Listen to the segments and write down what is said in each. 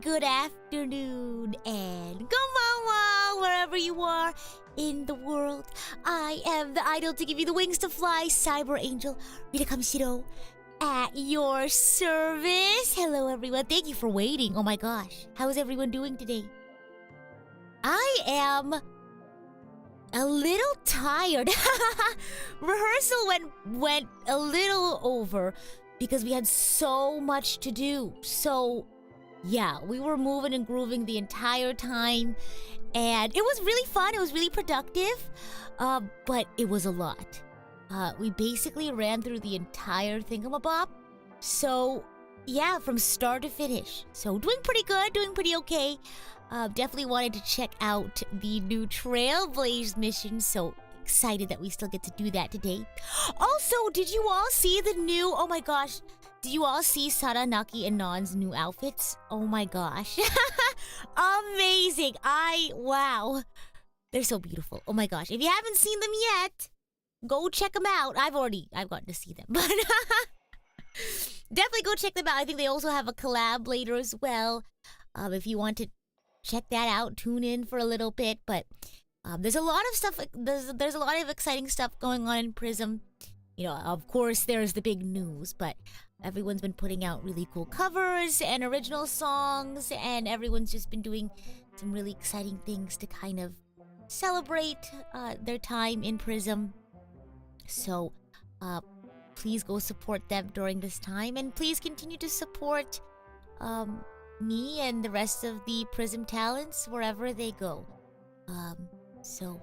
good afternoon, and konbanwa, wherever you are in the world. I am the idol to give you the wings to fly, Cyber Angel, Rita Kamishiro, at your service. Hello, everyone. Thank you for waiting. Oh my gosh. How is everyone doing today? I am a little tired. Rehearsal went a little over because we had so much to do. So, yeah, we were moving and grooving the entire time. And it was really fun. It was really productive. But it was a lot. We basically ran through the entire thingamabob. So, yeah, from start to finish. So, doing pretty good, doing pretty okay. Definitely wanted to check out the new Trailblaze mission. So excited that we still get to do that today. Also, did you all see the new... Oh my gosh. Did you all see Saranaki and Nan's new outfits? Oh my gosh. Amazing. Wow. They're so beautiful. Oh my gosh. If you haven't seen them yet, go check them out. I've gotten to see them. But definitely go check them out. I think they also have a collab later as well. If you want to check that out, tune in for a little bit. But there's a lot of stuff. There's a lot of exciting stuff going on in PRISM. You know, of course, there's the big news, but everyone's been putting out really cool covers and original songs, and everyone's just been doing some really exciting things to kind of celebrate their time in PRISM. So, please go support them during this time, and please continue to support me and the rest of the PRISM talents wherever they go. So,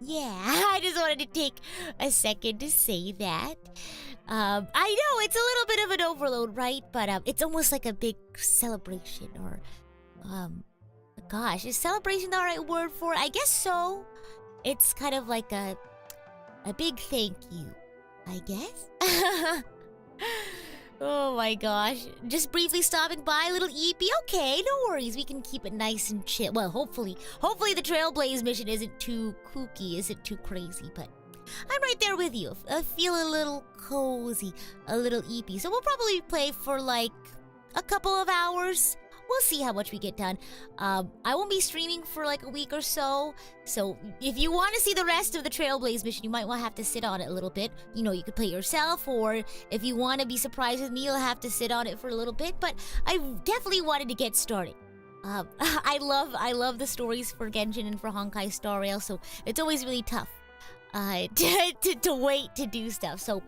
yeah, I just wanted to take a second to say that. I know it's a little bit of an overload, right? But it's almost like a big celebration, or gosh, is celebration the right word for it? I guess so. It's kind of like a big thank you, I guess. Oh my gosh. Just briefly stopping by, a little EP. Okay, no worries. We can keep it nice and chill. Well, hopefully the Trailblaze mission isn't too kooky, isn't too crazy, but I'm right there with you. I feel a little cozy, a little EP. So we'll probably play for like a couple of hours. We'll see how much we get done. I won't be streaming for like a week or so. So if you want to see the rest of the Trailblaze mission, you might have to sit on it a little bit. You know, you could play it yourself, or if you want to be surprised with me, you'll have to sit on it for a little bit. But I definitely wanted to get started. I love the stories for Genshin and for Honkai Star Rail, so it's always really tough to wait to do stuff. So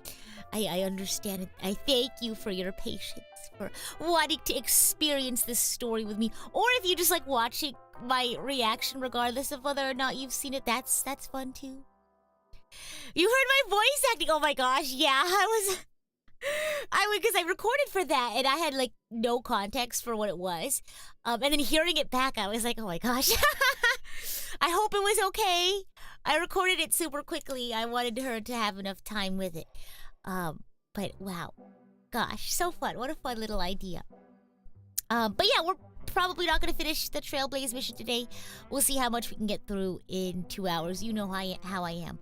I understand it. I thank you for your patience, for wanting to experience this story with me. Or if you just like watching my reaction regardless of whether or not you've seen it, that's fun too. You heard my voice acting. Oh my gosh, yeah, because I recorded for that and I had like no context for what it was. And then hearing it back, I was like, oh my gosh. I hope it was okay. I recorded it super quickly. I wanted her to have enough time with it. But wow. Gosh, so fun. What a fun little idea. But yeah, we're probably not going to finish the Trailblaze mission today. We'll see how much we can get through in 2 hours. You know how I am.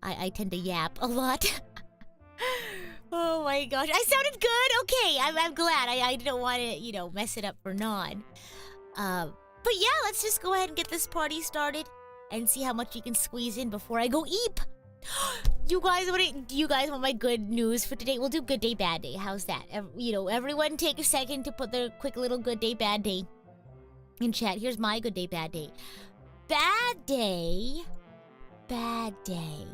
I tend to yap a lot. Oh my gosh. I sounded good? Okay, I'm glad. I don't want to, mess it up for Non. But yeah, let's just go ahead and get this party started and see how much we can squeeze in before I go eep. Do you guys want my good news for today? We'll do good day, bad day. How's that? Everyone take a second to put their quick little good day, bad day in chat. Here's my good day, bad day. Bad day. Bad day.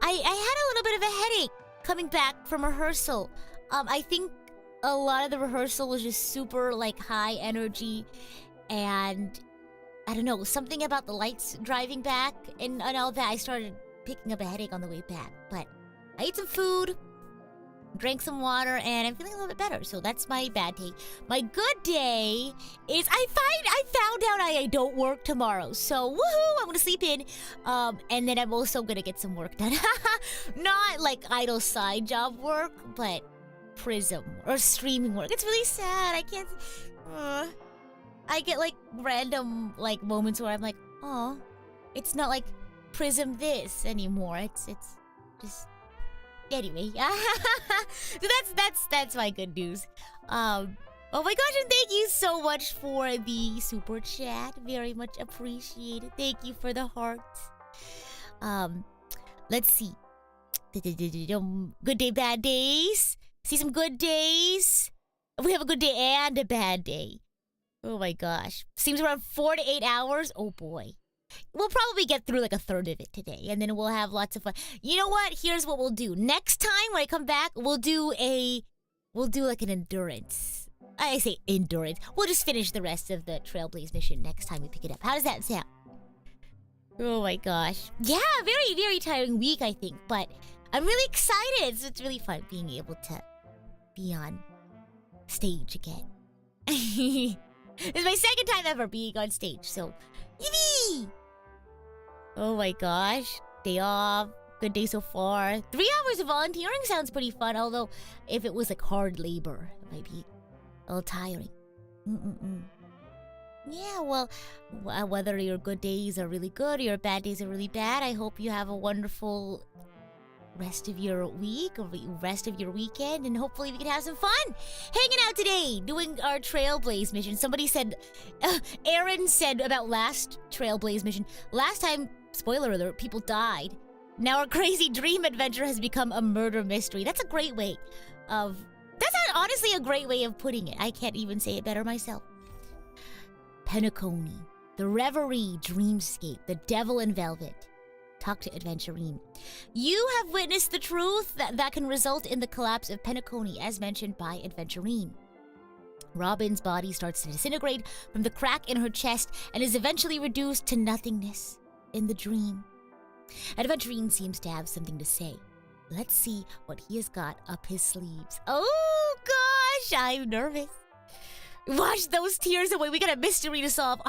I had a little bit of a headache coming back from rehearsal. I think a lot of the rehearsal was just super like high energy, and I don't know, something about the lights driving back and all that. I started picking up a headache on the way back, but I ate some food, drank some water, and I'm feeling a little bit better. So that's my bad day. My good day is I found out I don't work tomorrow. So woohoo! I'm gonna sleep in, and then I'm also gonna get some work done. Not like idle side job work, but PRISM or streaming work. It's really sad. I can't. I get like random like moments where I'm like, oh, it's not like PRISM this anymore. It's just anyway. So that's my good news. Oh my gosh, and thank you so much for the super chat. Very much appreciated. Thank you for the hearts. Let's see. Good day, bad days. See some good days. We have a good day and a bad day. Oh my gosh. Seems around 4 to 8 hours. Oh boy. We'll probably get through like a third of it today, and then we'll have lots of fun. You know what? Here's what we'll do. Next time when I come back, we'll do like an endurance. I say endurance. We'll just finish the rest of the Trailblaze mission next time we pick it up. How does that sound? Oh my gosh. Yeah, very, very tiring week, I think, but I'm really excited. So it's really fun being able to be on stage again. It's my second time ever being on stage, so yippee! Oh my gosh. Day off. Good day so far. 3 hours of volunteering sounds pretty fun, although if it was like hard labor, it might be a little tiring. Yeah, well, whether your good days are really good or your bad days are really bad, I hope you have a wonderful rest of your week or rest of your weekend, and hopefully we can have some fun hanging out today doing our Trailblaze mission. Somebody said, Aaron said about last Trailblaze mission, last time, spoiler alert, people died. Now our crazy dream adventure has become a murder mystery. That's a great way of, that's honestly a great way of putting it. I can't even say it better myself. Penacony, the Reverie Dreamscape, the Devil in Velvet. Talk to Aventurine. You have witnessed the truth that can result in the collapse of Penacony, as mentioned by Aventurine. Robin's body starts to disintegrate from the crack in her chest and is eventually reduced to nothingness in the dream. Aventurine seems to have something to say. Let's see what he has got up his sleeves. Oh gosh, I'm nervous. Wash those tears away. We got a mystery to solve.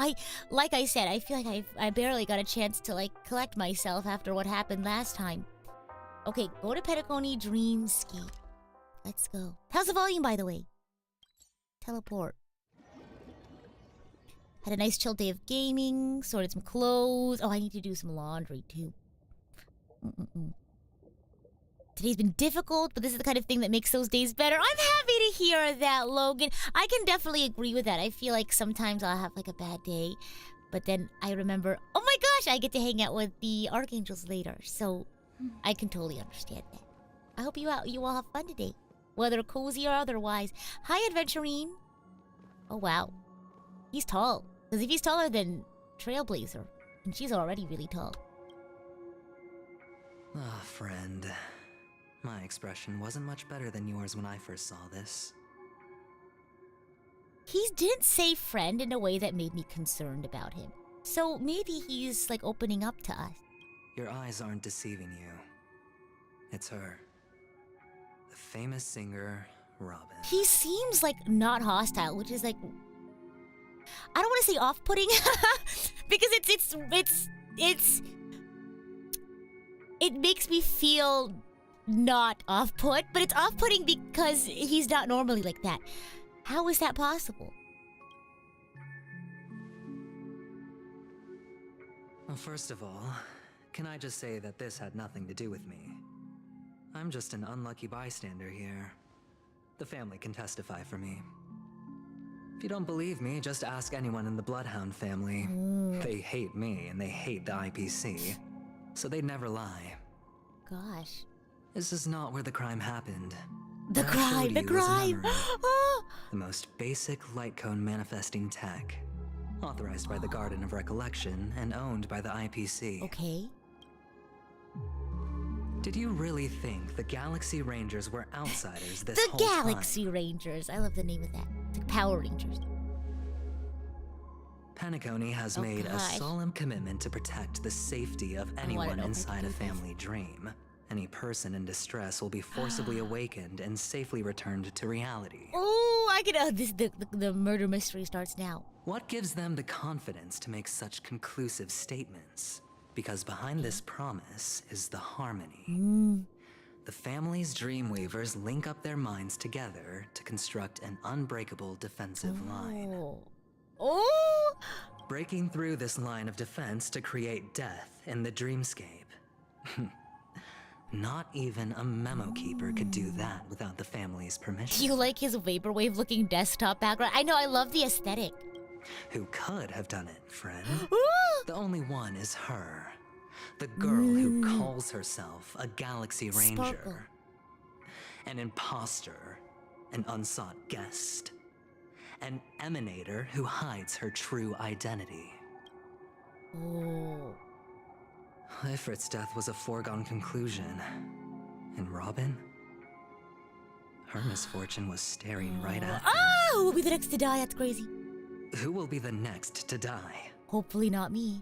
Like I said, I feel like I barely got a chance to collect myself after what happened last time. Okay, go to Penacony Dreamscape. Let's go. How's the volume, by the way? Teleport. Had a nice chill day of gaming. Sorted some clothes. Oh, I need to do some laundry too. Today's been difficult, but this is the kind of thing that makes those days better. I'm happy to hear that, Logan. I can definitely agree with that. I feel like sometimes I'll have a bad day, but then I remember, oh my gosh, I get to hang out with the Archangels later. So I can totally understand that. I hope you all have fun today, whether cozy or otherwise. Hi, Aventurine. Oh wow, he's tall. Because if he's taller than Trailblazer, and she's already really tall. Ah, friend. My expression wasn't much better than yours when I first saw this. He didn't say friend in a way that made me concerned about him. So maybe he's opening up to us. Your eyes aren't deceiving you. It's her. The famous singer, Robin. He seems not hostile, which is I don't want to say off-putting because it makes me feel not off-put, but it's off-putting because he's not normally like that. How is that possible? Well, first of all, can I just say that this had nothing to do with me? I'm just an unlucky bystander here. The family can testify for me. If you don't believe me, just ask anyone in the Bloodhound family. They hate me and they hate the IPC, so they'd never lie. Gosh. This is not where the crime happened. The crime! The most basic light cone manifesting tech. Authorized by the Garden of Recollection and owned by the IPC. Okay. Did you really think the Galaxy Rangers were outsiders this whole time? The Galaxy Rangers! I love the name of that. It's like Power Rangers. Penacony has made a solemn commitment to protect the safety of anyone inside a family dream. Any person in distress will be forcibly awakened and safely returned to reality. Oh, I can. The murder mystery starts now. What gives them the confidence to make such conclusive statements? Because behind this promise is the harmony. The family's Dreamweavers link up their minds together to construct an unbreakable defensive line. Oh! Breaking through this line of defense to create death in the dreamscape. Not even a memo keeper could do that without the family's permission. You like his vaporwave looking desktop background? I know, I love the aesthetic. Who could have done it, friend? Ooh! The only one is her. The girl who calls herself a Galaxy Ranger. Sparkle. An imposter. An unsought guest. An emanator who hides her true identity. Oh. Ifrit's death was a foregone conclusion. And Robin? Her misfortune was staring right at her. Ah! Who will be the next to die? That's crazy. Who will be the next to die? Hopefully not me.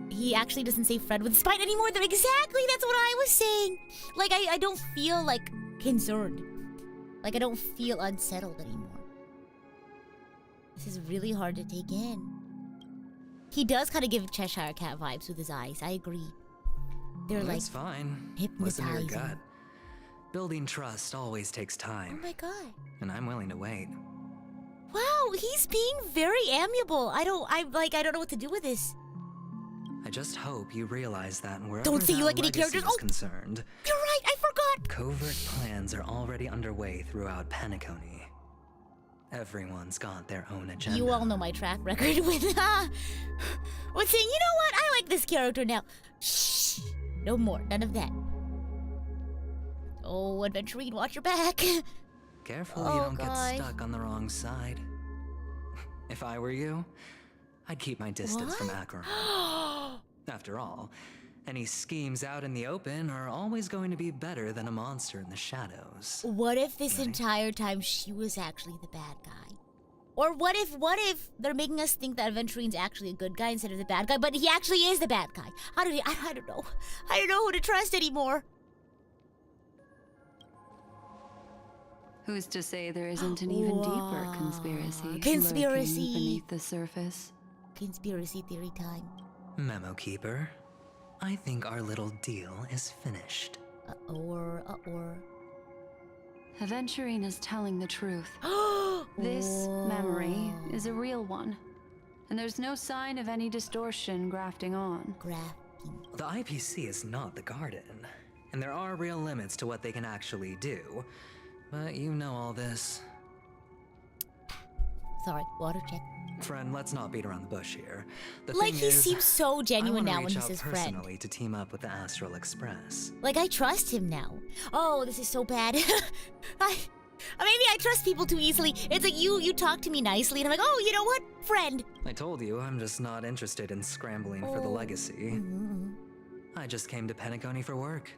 He actually doesn't say Fred with spite anymore. Exactly, that's what I was saying. Like, I don't feel, like, concerned. Like, I don't feel unsettled anymore. This is really hard to take in. He does kind of give Cheshire Cat vibes with his eyes. I agree. They're like That's fine. Listen to your hypnotizing. gut. Building trust always takes Oh time. my god. And I'm willing to wait. Wow, he's being very amiable. I don't know what to do with this. I just hope you realize that wherever Don't say that you like any legacy characters. is Oh! concerned, You're right, I forgot. covert plans are already underway throughout Penacony. Everyone's got their own agenda. You all know my track record with saying, you know what? I like this character now. Shh. No more. None of that. Oh, Aventurine, watch your back. Careful Oh, you don't God. get stuck on the wrong side. If I were you, I'd keep my distance from Acheron. After all, any schemes out in the open are always going to be better than a monster in the shadows. What if this Right. entire time she was actually the bad guy? Or what if they're making us think that Aventurine's actually a good guy instead of the bad guy, but he actually is the bad guy? I don't know. I don't know who to trust anymore. Who's to say there isn't an even deeper Wow. conspiracy Conspiracy. lurking beneath the surface? Conspiracy theory time. Memo Keeper, I think our little deal is finished. Or. Aventurine is telling the truth. This memory is a real one, and there's no sign of any distortion grafting on. Grafting. The IPC is not the Garden, and there are real limits to what they can actually do. But you know all this. Sorry, water check. Friend, let's not beat around the bush here. The Like, thing he is, seean so genuine I now wanna when reach he out says friend. personally to team up with the Astral Express. Like, I trust him now. Oh, this is so bad. Maybe I trust people too easily. It's like you talk to me nicely, and I'm like, oh, you know what? Friend. I told you, I'm just not interested in scrambling for the legacy. Mhm. I just came to Penacony for work.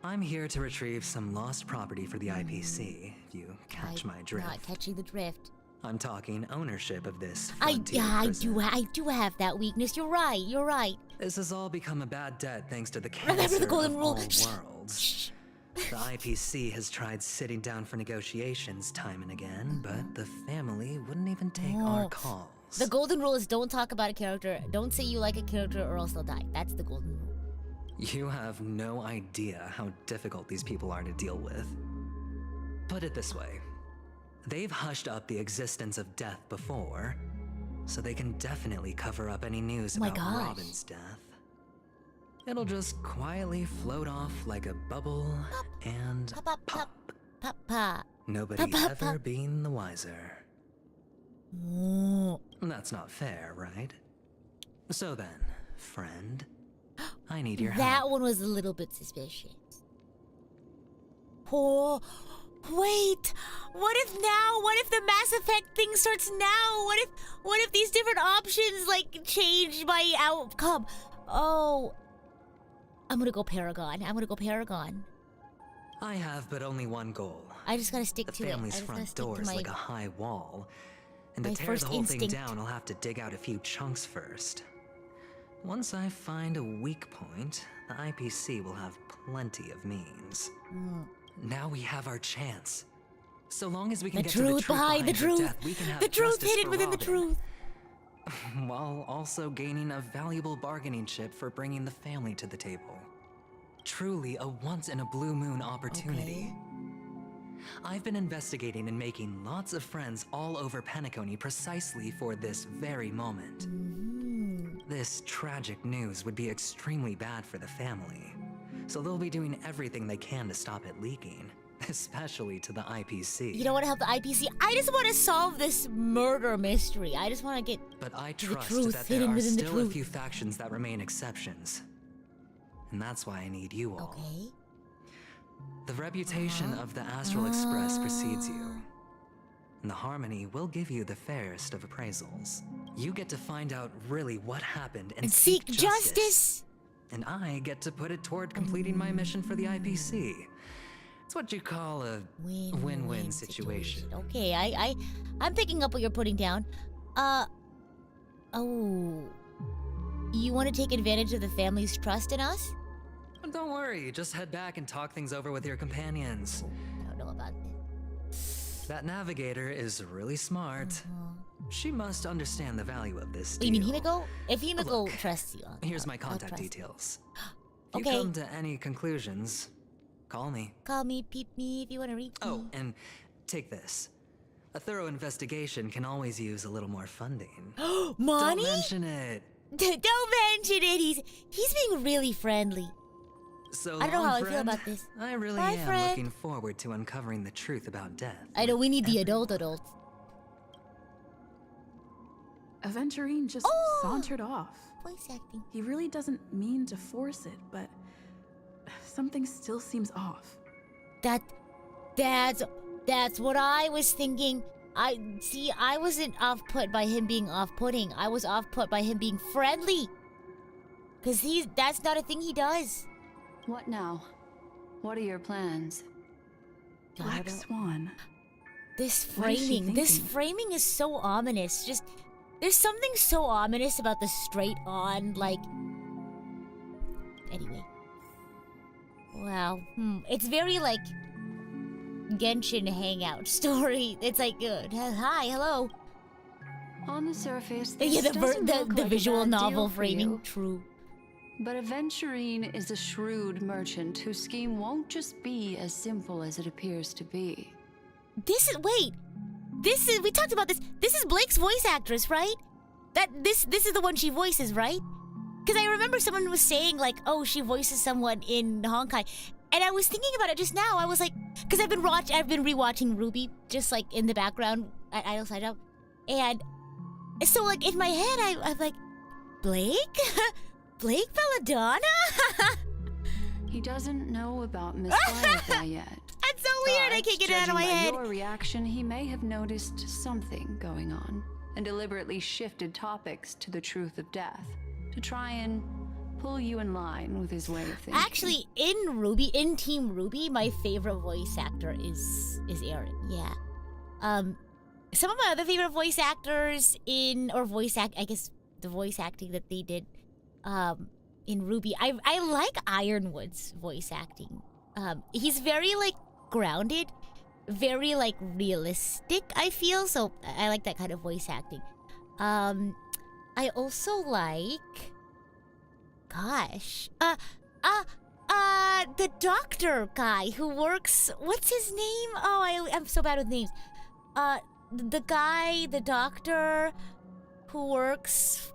I'm here to retrieve some lost property for the IPC, if you catch my drift. Not catching the drift. I'm talking ownership of this I frontier prison. do have that weakness. You're right. This has all become a bad debt thanks to the Remember cancer the golden of rule. all Shh. worlds. Shh. The IPC has tried sitting down for negotiations time and again, but the family wouldn't even take our Oh. calls. The golden rule is don't talk about a character. Don't say you like a character or else they'll die. That's the golden rule. You have no idea how difficult these people are to deal with. Put it this way. They've hushed up the existence of death before, so they can definitely cover up any news Oh my about gosh. Robin's death. It'll just quietly float off like a bubble and Pop. nobody Pop, pop, ever pop. being the wiser. Oh. That's not fair, right? So then, friend, I need your That help. one was a little bit suspicious. Oh, wait. What if the Mass Effect thing starts now? What if these different options like change my outcome? Oh, I'm gonna go Paragon. I have but only one goal. I just gotta stick The to it. I family's just gotta front stick to door is my- like a high wall. And to my tear first the whole thing instinct. down, I'll have to dig out a few chunks first. Once I find a weak point, the IPC will have plenty of means. Mm. Now we have our chance. So long as we can The get to the truth truth behind the her truth. death, we can have The truth justice hidden for within the Robin, truth. while also gaining a valuable bargaining chip for bringing the family to the table. Truly a once-in-a-blue-moon opportunity. Okay. I've been investigating and making lots of friends all over Penacony precisely for this very moment. Mm. This tragic news would be extremely bad for the family. So they'll be doing everything they can to stop it leaking, especially to the IPC. You don't want to help the IPC? I just want to solve this murder mystery. I just want to get But I to the trust truth, that there hidden are within the still a truth. few factions that remain exceptions. And that's why I need you all. Okay. The reputation of the Astral Express precedes you. And the Harmony will give you the fairest of appraisals. You get to find out really what happened and Seek justice. And I get to put it toward completing my mission for the IPC. It's what you call a win-win situation. Okay, I'm picking up what you're putting down. Oh. You want to take advantage of the family's trust in us? Don't worry, just head back and talk things over with your companions. I don't know about this. That navigator is really smart. She must understand the value of this You deal. mean Himiko? If Himiko Look, trusts you, Here's my I'll contact trust. details. If Okay. you come to any conclusions, call me. Call me, peep me if you want to reach Oh, me. and take this. A thorough investigation can always use a little more funding. Money? Don't mention it. Don't mention it. He's being really friendly. So I don't know long, how I feel friend. about this. I really Bye, am friend. looking forward to uncovering the truth about death. I know we need the adults. Aventurine just Oh! sauntered off. Voice acting. He really doesn't mean to force it, but something still seems off. That's what I was thinking. I wasn't off-put by him being off-putting. I was off-put by him being friendly. Cause that's not a thing he does. What now? What are your plans? Black Swan. This What is she thinking? framing is so ominous. Just there's something so ominous about the straight on, like. Anyway. Wow. It's very like Genshin hangout story. It's like, hi, hello. On the surface, this Yeah, doesn't look the like a visual bad novel deal for framing. you. True. But Aventurine is a shrewd merchant whose scheme won't just be as simple as it appears to be. We talked about this. This is Blake's voice actress, right? This is the one she voices, right? Because I remember someone was saying like, oh, she voices someone in Honkai, and I was thinking about it just now. I was like, because I've been rewatching Ruby just like in the background at Idle Side Up, and so like in my head I'm like, Blake, Blake Belladonna. He doesn't know about Miss Firefly yet. That's so weird. I But, can't get it out of my judging by head. your reaction, he may have noticed something going on and deliberately shifted topics to the truth of death to try and pull you in line with his way of thinking. Actually, in Team Ruby, my favorite voice actor is Aaron. Yeah. Some of my other favorite voice actors I guess the voice acting that they did, in Ruby, I like Ironwood's voice acting. He's very like grounded, very like realistic. I feel so. I like that kind of voice acting. I also like. Gosh. The doctor guy who works. What's his name? Oh, I'm so bad with names. The doctor who works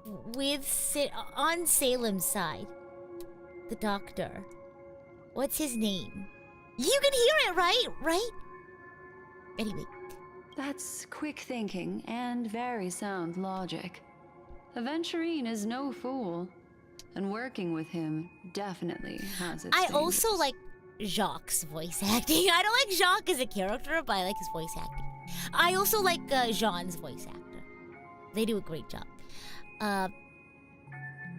on Salem's side. The doctor. What's his name? You can hear it, right? Right? Anyway. That's quick thinking and very sound logic. Aventurine is no fool, and working with him definitely has its I also dangers. like Jacques' voice acting. I don't like Jacques as a character, but I like his voice acting. I also like Jean's voice actor. They do a great job.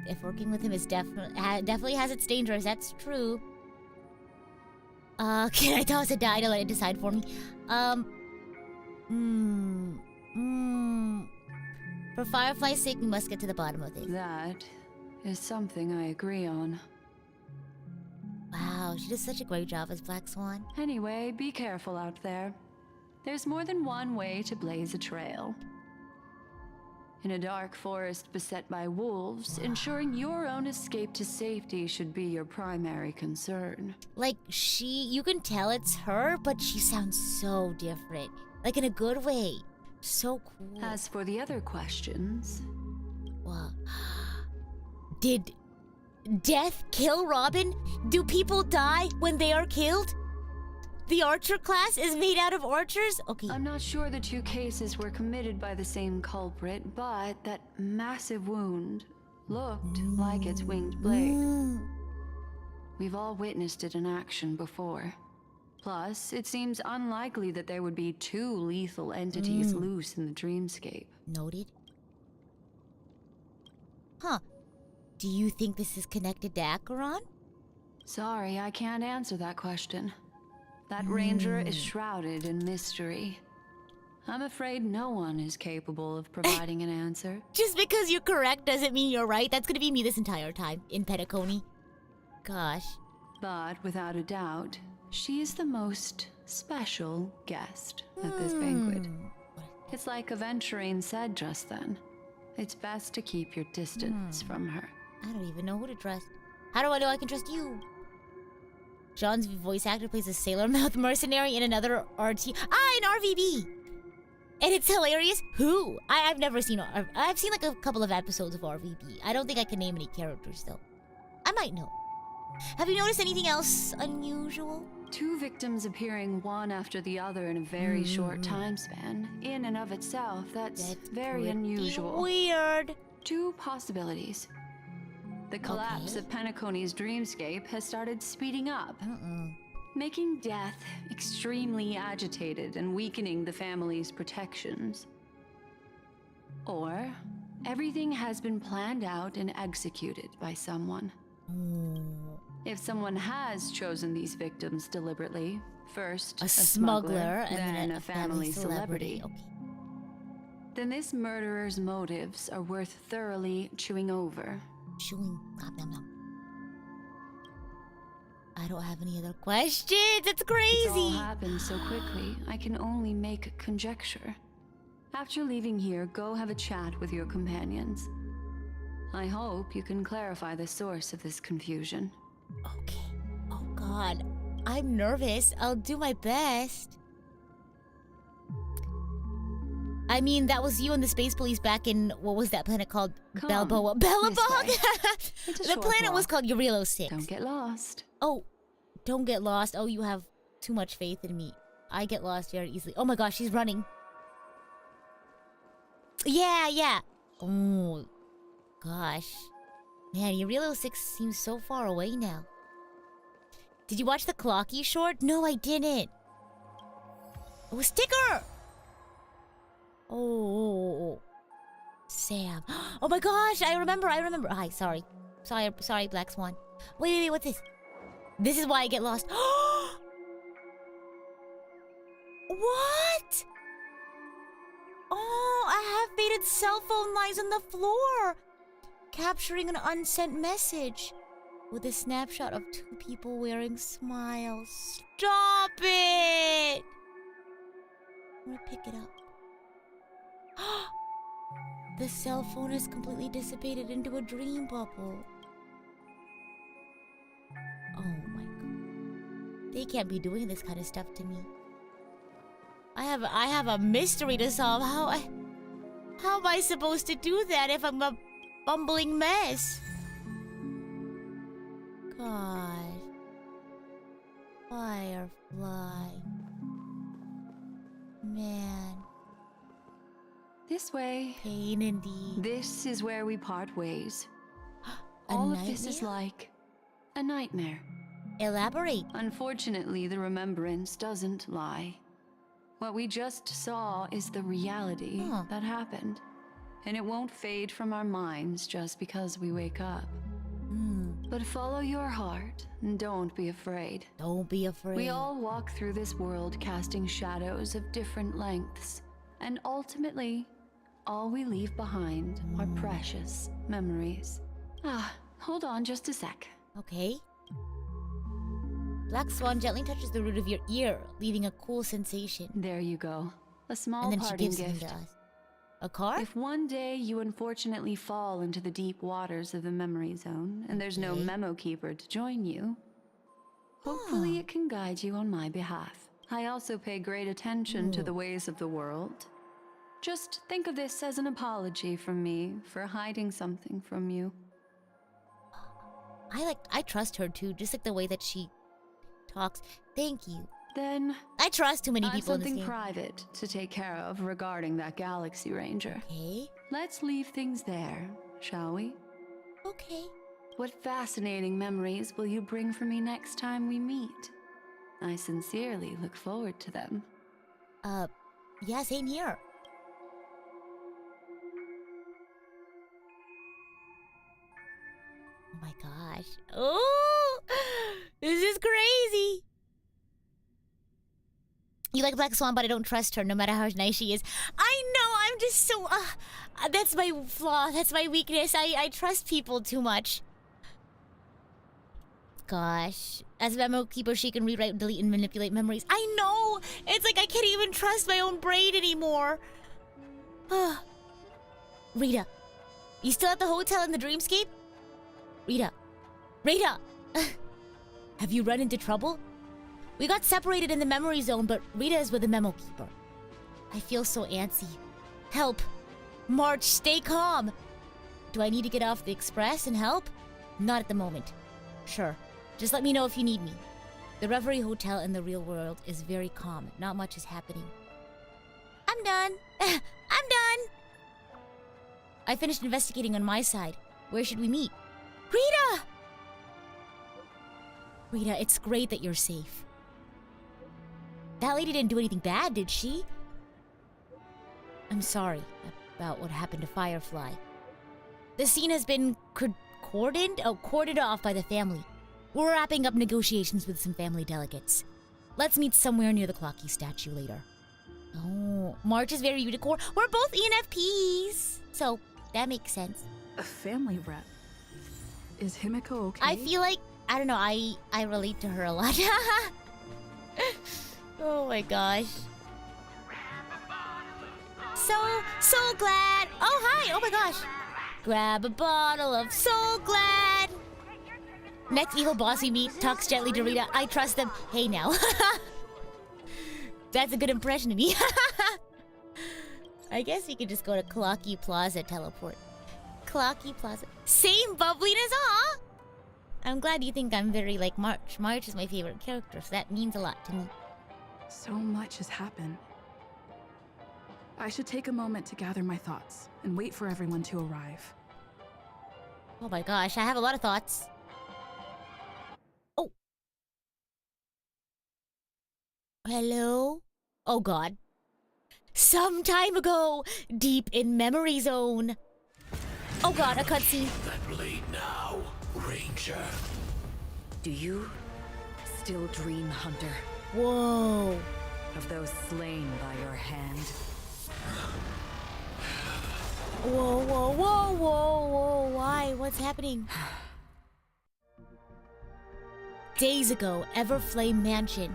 If working with him is definitely has its dangers, that's true. Can I toss a die to let it decide for me? For Firefly's sake, we must get to the bottom of this. That is something I agree on. Wow, she does such a great job as Black Swan. Anyway, be careful out there. There's more than one way to blaze a trail. In a dark forest beset by wolves, ensuring your own escape to safety should be your primary concern. Like, you can tell it's her, but she sounds so different. Like, in a good way. So cool. As for the other questions, Wow. Did death kill Robin? Do people die when they are killed? The archer class is made out of archers? Okay. I'm not sure the two cases were committed by the same culprit, but that massive wound looked like its winged blade. We've all witnessed it in action before. Plus, it seems unlikely that there would be two lethal entities loose in the dreamscape. Noted. Huh. Do you think this is connected to Acheron? Sorry, I can't answer that question. That ranger is shrouded in mystery. I'm afraid no one is capable of providing an answer. Just because you're correct doesn't mean you're right. That's gonna be me this entire time in Petacone. Gosh. But without a doubt, she is the most special guest at this banquet. It's like Aventurine said just then. It's best to keep your distance from her. I don't even know who to trust. How do I know I can trust you? John's voice actor plays a sailor mouth mercenary in another RT. An RVB! And it's hilarious. Who? I've never seen... I've seen like a couple of episodes of RVB. I don't think I can name any characters though. I might know. Have you noticed anything else unusual? Two victims appearing one after the other in a very short time span. In and of itself, that's very unusual. Weird. Two possibilities. The collapse of Penacone's dreamscape has started speeding up, making death extremely agitated and weakening the family's protections. Or everything has been planned out and executed by someone. If someone has chosen these victims deliberately, first a smuggler and then a family celebrity, then this murderer's motives are worth thoroughly chewing over. Chewing. Nom, nom, nom. I don't have any other questions. It's crazy. It's all happened so quickly, I can only make conjecture. After leaving here, go have a chat with your companions. I hope you can clarify the source of this confusion. Okay. Oh God. I'm nervous. I'll do my best. I mean, that was you and the space police back in, what was that planet called? Balboa. Bellabog? The planet was called Eurilo 6. Don't get lost. Oh, don't get lost. Oh, you have too much faith in me. I get lost very easily. Oh my gosh, she's running. Yeah. Oh, gosh. Man, Eurilo 6 seems so far away now. Did you watch the Clocky short? No, I didn't. Oh, a sticker! Oh, Sam. Oh my gosh, I remember. Hi, sorry, Black Swan. Wait, what's this? This is why I get lost. What? Oh, a half-faded cell phone lies on the floor, capturing an unsent message with a snapshot of two people wearing smiles. Stop it! I'm gonna pick it up. The cell phone has completely dissipated into a dream bubble. Oh my God. They can't be doing this kind of stuff to me. I have a mystery to solve. How am I supposed to do that if I'm a bumbling mess? God. Firefly. Man. This way. Pain indeed. This is where we part ways. All of this is like a nightmare. Elaborate. Unfortunately, the remembrance doesn't lie. What we just saw is the reality that happened. And it won't fade from our minds just because we wake up. But follow your heart and don't be afraid. Don't be afraid. We all walk through this world casting shadows of different lengths. And ultimately, all we leave behind are precious memories. Hold on just a sec. Okay. Black Swan gently touches the root of your ear, leaving a cool sensation. There you go. A small and then she parting gives gift. them to us. A card? If one day you unfortunately fall into the deep waters of the memory zone, and there's no memo keeper to join you, hopefully it can guide you on my behalf. I also pay great attention to the ways of the world. Just think of this as an apology from me for hiding something from you. I trust her too, just like the way that she talks. Thank you. Then I trust too many I've people in this something game. private to take care of regarding that Galaxy Ranger. Okay. Let's leave things there, shall we? Okay. What fascinating memories will you bring for me next time we meet? I sincerely look forward to them. Yeah, same here. Oh my gosh. Oh, this is crazy. You like Black Swan, but I don't trust her no matter how nice she is. I know, I'm just so... that's my flaw, that's my weakness. I trust people too much. Gosh. As a memo keeper, she can rewrite, delete, and manipulate memories. I know! It's like I can't even trust my own brain anymore. Rita, you still at the hotel in the dreamscape? Rita. Rita! Have you run into trouble? We got separated in the memory zone, but Rita is with the memo keeper. I feel so antsy. Help! March, stay calm! Do I need to get off the express and help? Not at the moment. Sure. Just let me know if you need me. The Reverie Hotel in the real world is very calm. Not much is happening. I'm done. I'm done! I finished investigating on my side. Where should we meet? Rita! Rita, it's great that you're safe. That lady didn't do anything bad, did she? I'm sorry about what happened to Firefly. The scene has been cordoned off by the family. We're wrapping up negotiations with some family delegates. Let's meet somewhere near the Clocky statue later. Oh, March is very unicorn. We're both ENFPs, so that makes sense. A family rep. Is Himiko okay? I feel like, I don't know, I relate to her a lot. Oh my gosh. So glad. Oh, hi. Oh my gosh. Grab a bottle of So Glad. Next evil boss we meet talks gently to Rita. I trust them. Hey now. That's a good impression of me. I guess we could just go to Clocky Plaza teleport. Clocky Plaza. Same bubbliness, huh? I'm glad you think I'm very like March. March is my favorite character, so that means a lot to me. So much has happened. I should take a moment to gather my thoughts and wait for everyone to arrive. Oh my gosh, I have a lot of thoughts. Oh. Hello? Oh god. Some time ago, deep in memory zone. Oh god, a cutscene. That blade now, Ranger. Do you still dream, Hunter, Whoa. of those slain by your hand? Whoa, whoa, whoa, whoa, whoa. Why? What's happening? Days ago, Everflame Mansion.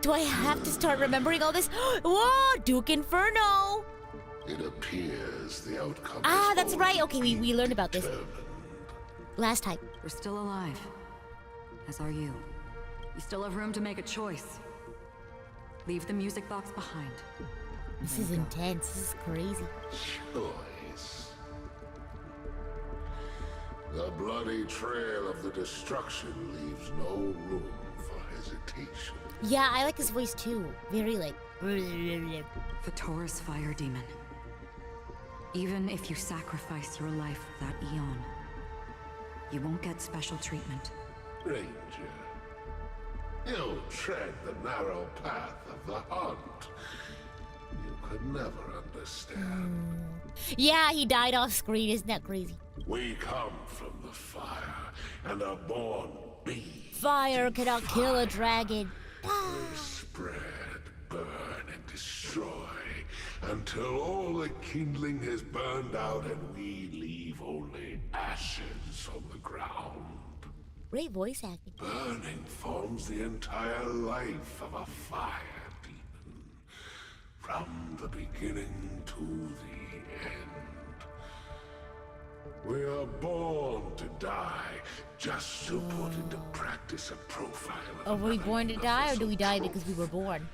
Do I have to start remembering all this? Whoa, Duke Inferno! It appears the outcome Ah, is that's right. Okay, already we learned about this determined. last time. We're still alive, as are you. You still have room to make a choice. Leave the music box behind. This is intense. This is crazy. Choice. The bloody trail of the destruction leaves no room for hesitation. Yeah, I like his voice too. Very like... The Taurus Fire Demon. Even if you sacrifice your life for that eon, you won't get special treatment. Ranger, you tread the narrow path of the hunt. You could never understand. Yeah, he died off screen. Isn't that crazy? We come from the fire and are born beings. Fire cannot kill a dragon. We spread, burn, and destroy until all the kindling has burned out and we leave only ashes on the ground. Great voice acting. Burning forms the entire life of a fire demon, from the beginning to the end. We are born to die, just to put into practice a profile of Are we another born to die, or do we die universe's because we were born?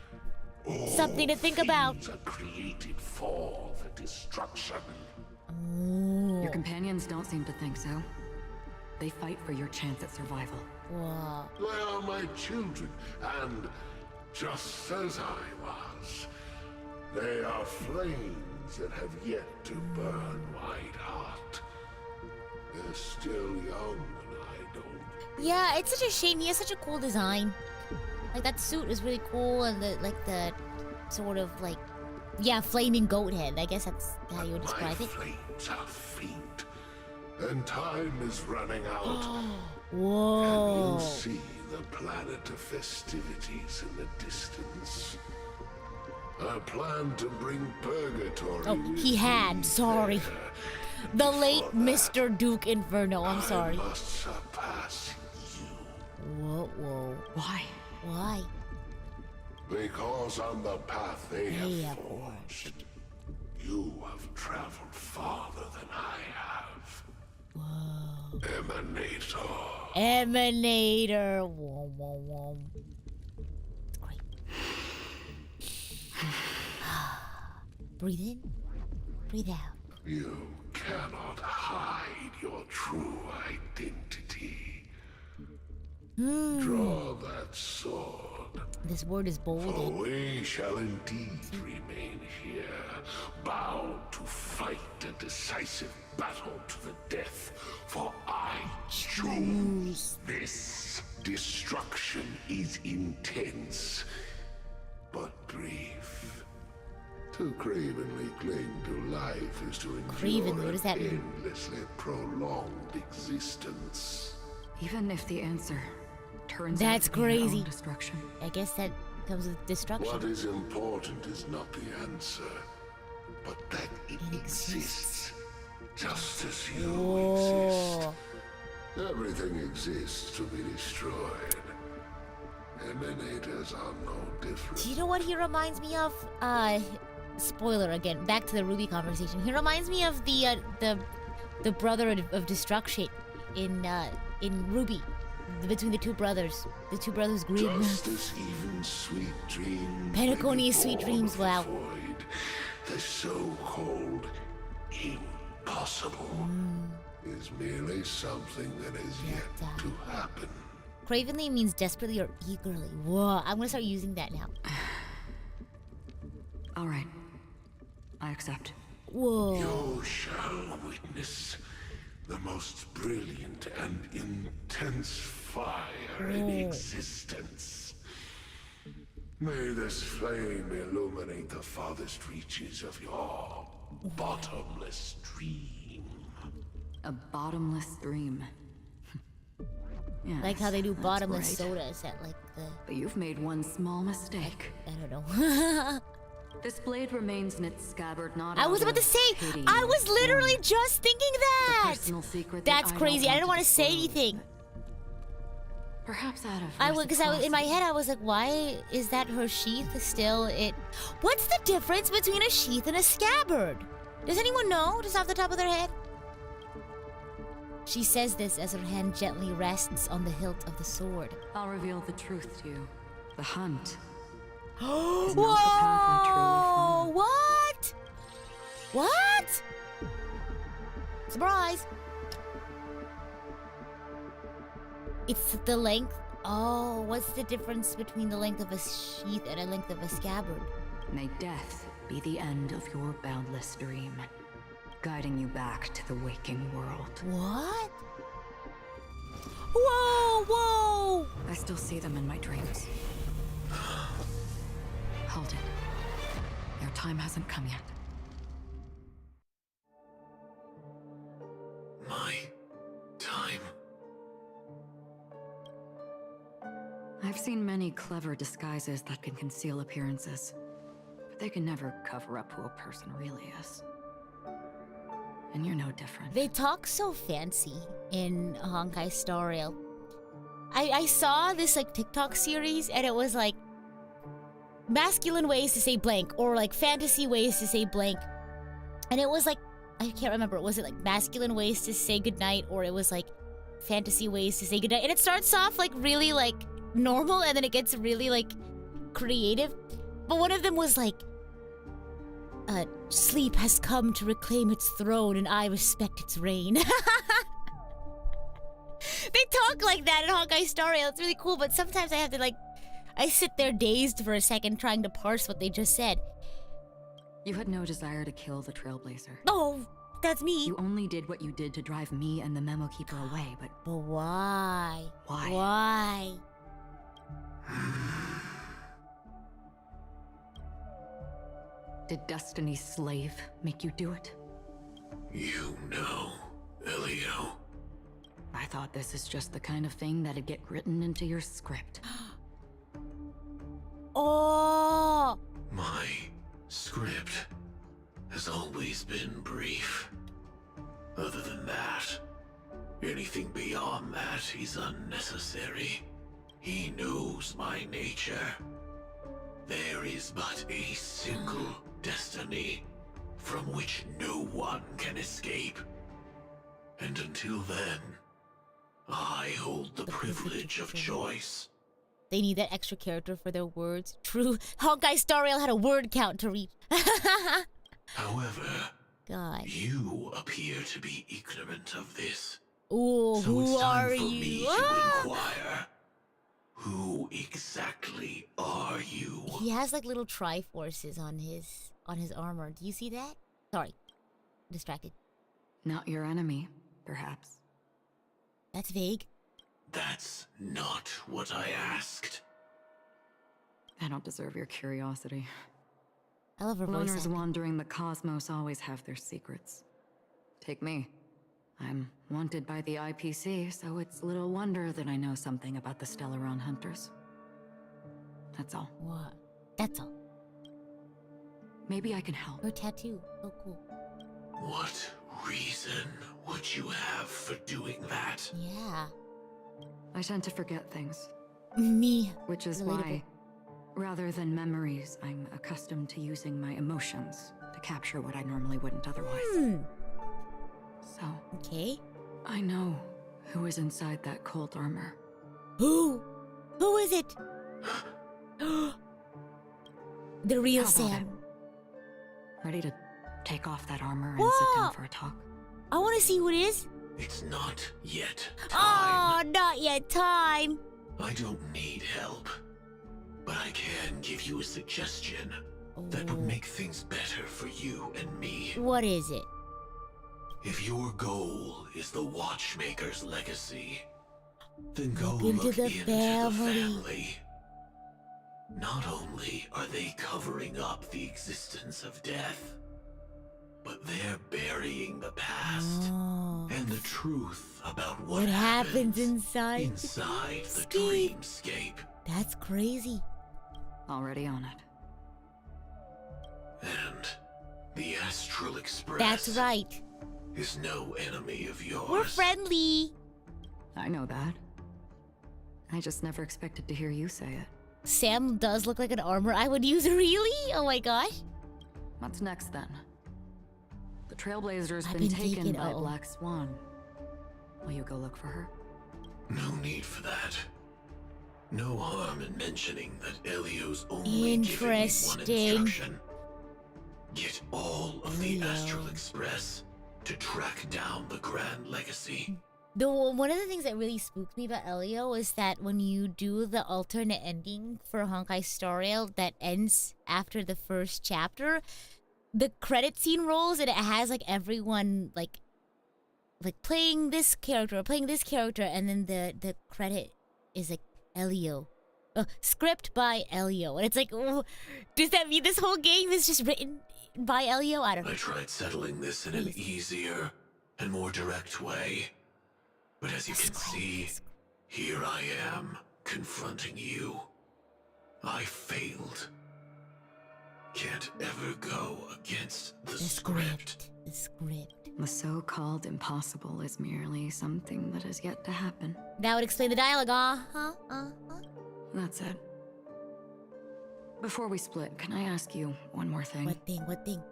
All Something to think about. things are created for the destruction. Ooh. Your companions don't seem to think so. They fight for your chance at survival. Whoa. They are my children, and just as I was, they are flames that have yet to burn Whiteheart. They're still young, and I don't. Yeah, it's such a shame. He has such a cool design. Like, that suit is really cool, and the sort of like, yeah, flaming goat head. I guess that's how you would describe My it. flames are faint, and time is running out. Whoa. And you see the planet of festivities in the distance. I plan to bring purgatory. Oh, with he had. me Sorry. there. The late Before that, Mr. Duke Inferno. I'm sorry. I must surpass you. Whoa. Why? Why? Because on the path they have They have forged, you have traveled farther than I have. Whoa. Emanator. Emanator. Whoa. Great. Breathe in. Breathe out. You cannot hide your true identity. Draw that sword. This word is For bold. we shall indeed remain here, bound to fight a decisive battle to the death. For I choose this. Destruction is intense, but brief. To cravenly cling to life is to endure Craven, what does that mean? an endlessly prolonged existence. Even if the answer turns That's out to be your own crazy. destruction. I guess that comes with destruction. What is important is not the answer, but that it exists. Just as you Whoa. exist. Everything exists to be destroyed. Emanators are no different. Do you know what he reminds me of? Spoiler again. Back to the Ruby conversation. He reminds me of the brother of destruction in Ruby, between the two brothers Grimm. Just as even sweet dreams. Pentaconia's sweet may be dreams, born wow. of the void, the so-called impossible is merely something that is yet to happen. Cravenly means desperately or eagerly. Whoa, I'm gonna start using that now. All right. I accept. Whoa. You shall witness the most brilliant and intense fire in existence. May this flame illuminate the farthest reaches of your bottomless dream. A bottomless dream. Yes, Like how they do that's bottomless right. sodas at like the... But you've made one small mistake. I don't know. This blade remains in its scabbard not I was out about to of say, pity I or was literally scorn. just thinking It's a that! personal secret that That's I crazy. I didn't want to say disclose. anything. Perhaps out of I would, because in my reciprocity. head I was like, why is that her sheath still it? What's the difference between a sheath and a scabbard? Does anyone know, just off the top of their head? She says this as her hand gently rests on the hilt of the sword. I'll reveal the truth to you. The hunt is not the path I truly Whoa! follow. What? Surprise! It's the length. Oh, what's the difference between the length of a sheath and the length of a scabbard? May death be the end of your boundless dream, guiding you back to the waking world. What? Whoa! I still see them in my dreams. Hold it. Your time hasn't come yet. My time. I've seen many clever disguises that can conceal appearances, but they can never cover up who a person really is. And you're no different. They talk so fancy in Honkai Star Rail. I saw this like TikTok series and it was like masculine ways to say blank or like fantasy ways to say blank. And it was like, I can't remember, was it like masculine ways to say goodnight or it was like fantasy ways to say goodnight? And it starts off like really like normal and then it gets really like creative. But one of them was like, sleep has come to reclaim its throne and I respect its reign. Honkai Star Rail. It's really cool, but sometimes I have to like, I sit there dazed for a second trying to parse what they just said. You had no desire to kill the Trailblazer. Oh, that's me. You only did what you did to drive me and the Memo Keeper away, but why? Why? Why? did Destiny's slave make you do it? You know, Elio. I thought this is just the kind of thing that'd get written into your script. Oh! My script has always been brief. Other than that, anything beyond that is unnecessary. He knows my nature. There is but a single destiny from which no one can escape. And until then, I hold the privilege of choice. They need that extra character for their words. True. Honkai Star Rail had a word count to reach. However, God. you appear to be ignorant of this. Ooh, So who it's time are for me you? to Ah! inquire. Who exactly are you? He has like little Triforces on his armor. Do you see that? Sorry. Distracted. Not your enemy, perhaps. That's vague. That's not what I asked. I don't deserve your curiosity. I love her voice Loners acting. wandering the cosmos always have their secrets. Take me. I'm wanted by the IPC, so it's little wonder that I know something about the Stellaron Hunters. That's all. What? That's all. Maybe I can help. Her tattoo. So cool. What reason would you have for doing that? Yeah. I tend to forget things, Me. which is Relatable. why, rather than memories, I'm accustomed to using my emotions to capture what I normally wouldn't otherwise. So, Okay. I know who is inside that cold armor. Who? Who is it? The real How about Sam. Ready to take off that armor and Whoa! sit down for a talk? I want to see who it is. It's not yet Oh, time. not yet time. I don't need help. But I can give you a suggestion that would make things better for you and me. What is it? If your goal is the Watchmaker's legacy, then go Look into look the into family. the family. Not only are they covering up the existence of death, but they're burying the past Oh. and the truth about What happens inside the inside the dreamscape. dreamscape. That's crazy. Already on it. And the Astral Express That's right. is no enemy of yours. We're friendly. I know that. I just never expected to hear you say it. Sam does look like an armor I would use, really? Oh my gosh. What's next then? The Trailblazer's I've been been taken taken, by uh-oh. Black Swan. Will you go look for her? No need for that. No harm in mentioning that Elio's only giving me one Interesting. instruction. Get all of the Elio. Astral Express to track down the Grand Legacy. One of the things that really spooked me about Elio is that when you do the alternate ending for Honkai Star Rail that ends after the first chapter, the credit scene rolls and it has like everyone like playing this character, and then the credit is like Elio. Script by Elio. And it's like, oh, does that mean this whole game is just written by Elio? I don't know. I tried settling this in an easier and more direct way. But as you can see, here I am, confronting you. I failed. Can't ever go against the script. The script. The so-called impossible is merely something that has yet to happen. That would explain the dialogue. That's it. Before we split, can I ask you one more thing? What thing?